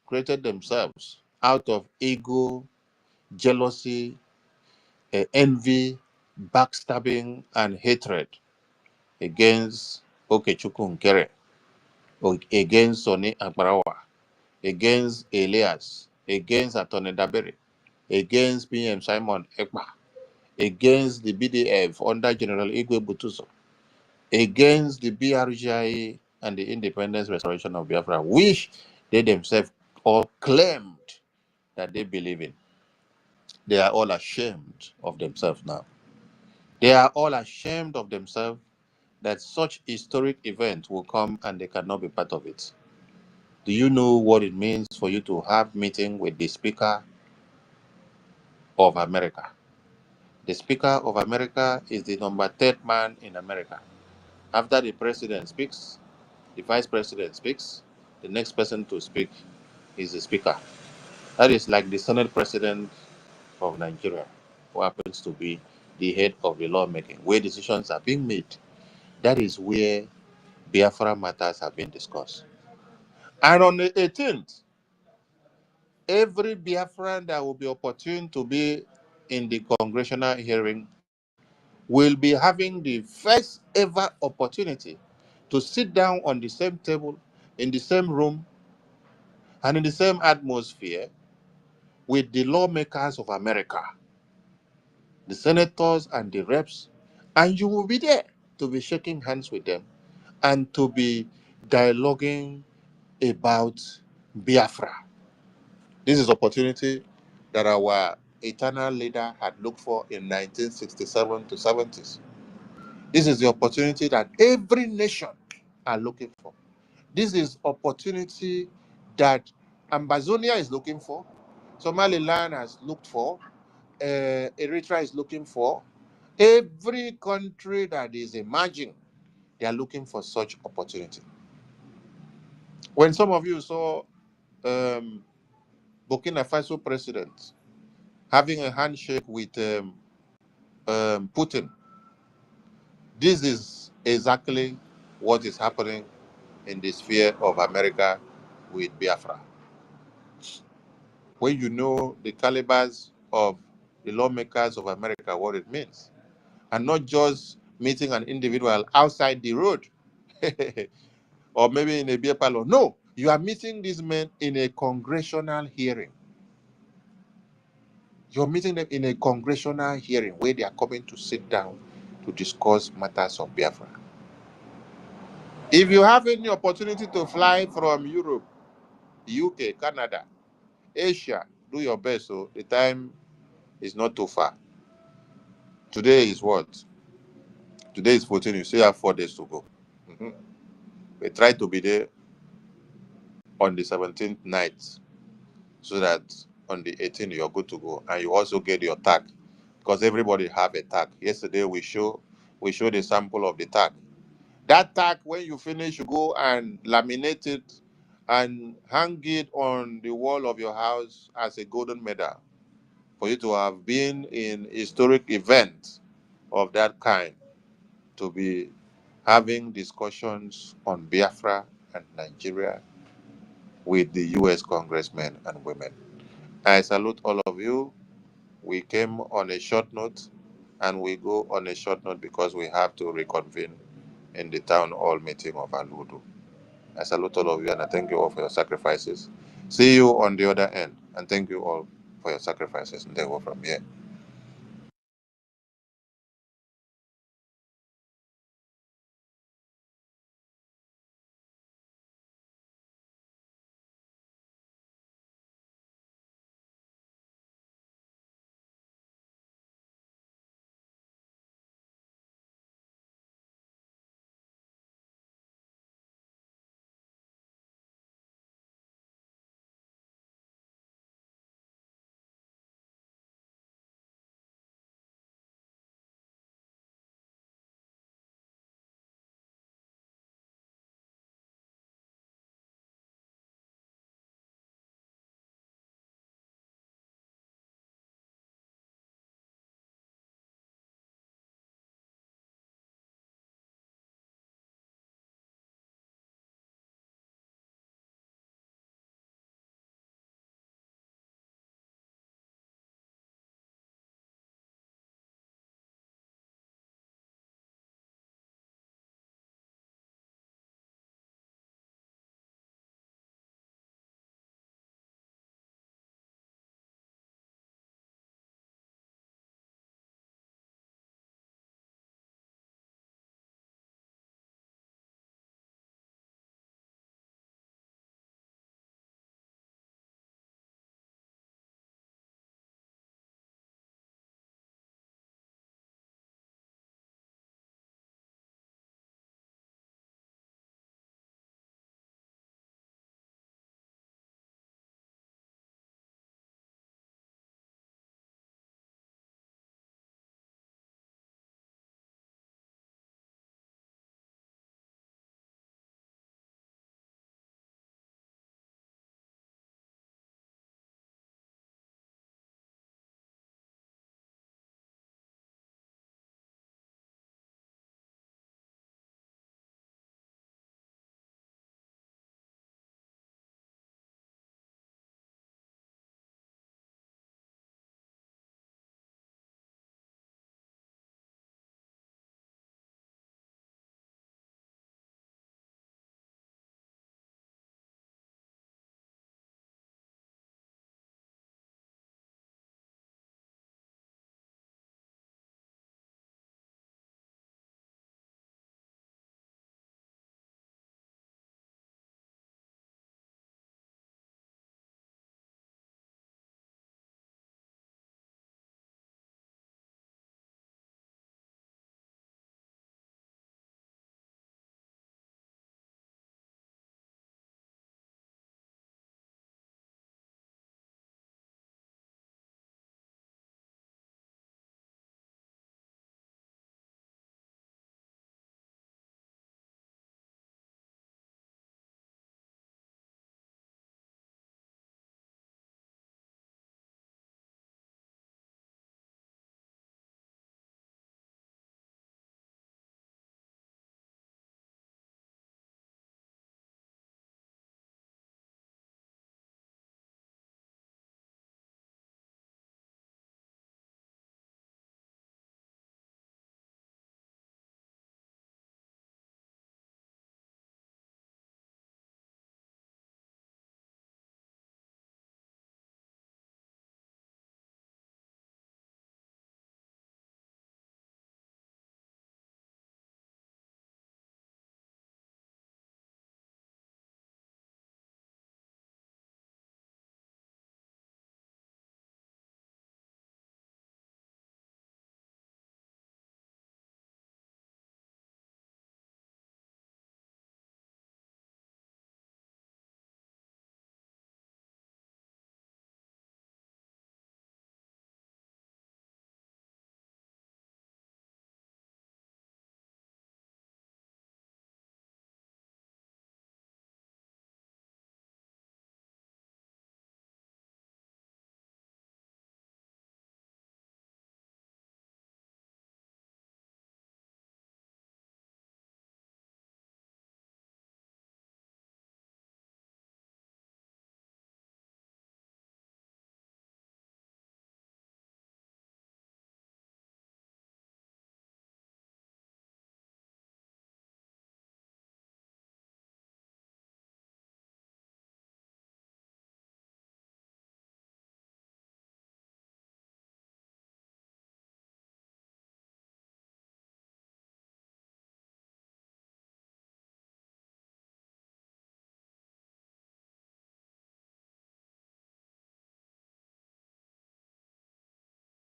created themselves out of ego, jealousy, envy, backstabbing, and hatred against Okechukwu Nkere, against Sonny Akbarawa, against Elias, against Attorney Dabere, against PM Simon Ekpa, against the BDF under General Igwe Butuso, against the BRGIE and the Independence Restoration of Biafra, which they themselves all claimed that they believe in. They are all ashamed of themselves now. They are all ashamed of themselves that such historic event will come and they cannot be part of it. Do you know what it means for you to have meeting with the Speaker of America? The Speaker of America is the number 3rd man in America. After the President speaks, the Vice President speaks, the next person to speak is the Speaker. That is like the Senate President of Nigeria. who happens to be the head of the lawmaking, where decisions are being made. That is where Biafra matters have been discussed. And on the 18th, every Biafran that will be opportune to be in the congressional hearing will be having the first ever opportunity to sit down on the same table, in the same room, and in the same atmosphere with the lawmakers of America, the senators and the reps, and you will be there to be shaking hands with them and to be dialoguing about Biafra. This is opportunity that our eternal leader had looked for in 1967 to 70s. This is the opportunity that every nation are looking for. This is opportunity that Ambazonia is looking for, Somaliland has looked for, Eritrea is looking for. Every country that is emerging, they are looking for such opportunity. When some of you saw Burkina Faso president having a handshake with Putin, this is exactly what is happening in the sphere of America with Biafra. When you know the calibers of the lawmakers of America, what it means, and not just meeting an individual outside the road or maybe in a beer parlor. No, you are meeting these men in a congressional hearing. You're meeting them in a congressional hearing where they are coming to sit down to discuss matters of Biafra. If you have any opportunity to fly from Europe, UK, Canada, Asia, do your best. So the time is not too far. Today is what? Today is 14. You still have 4 days to go. Mhm. We try to be there on the 17th night so that on the 18th you're good to go. And you also get your tag because everybody have a tag. Yesterday we showed a sample of the tag. That tag, when you finish, you go and laminate it and hang it on the wall of your house as a golden medal for you to have been in historic events of that kind, to be having discussions on Biafra and Nigeria with the U.S. congressmen and women. I salute all of you. We came on a short note and we go on a short note because we have to reconvene in the town hall meeting of Aludu. I salute all of you and I thank you all for your sacrifices. See you on the other end and thank you all for your sacrifices. And they go from here.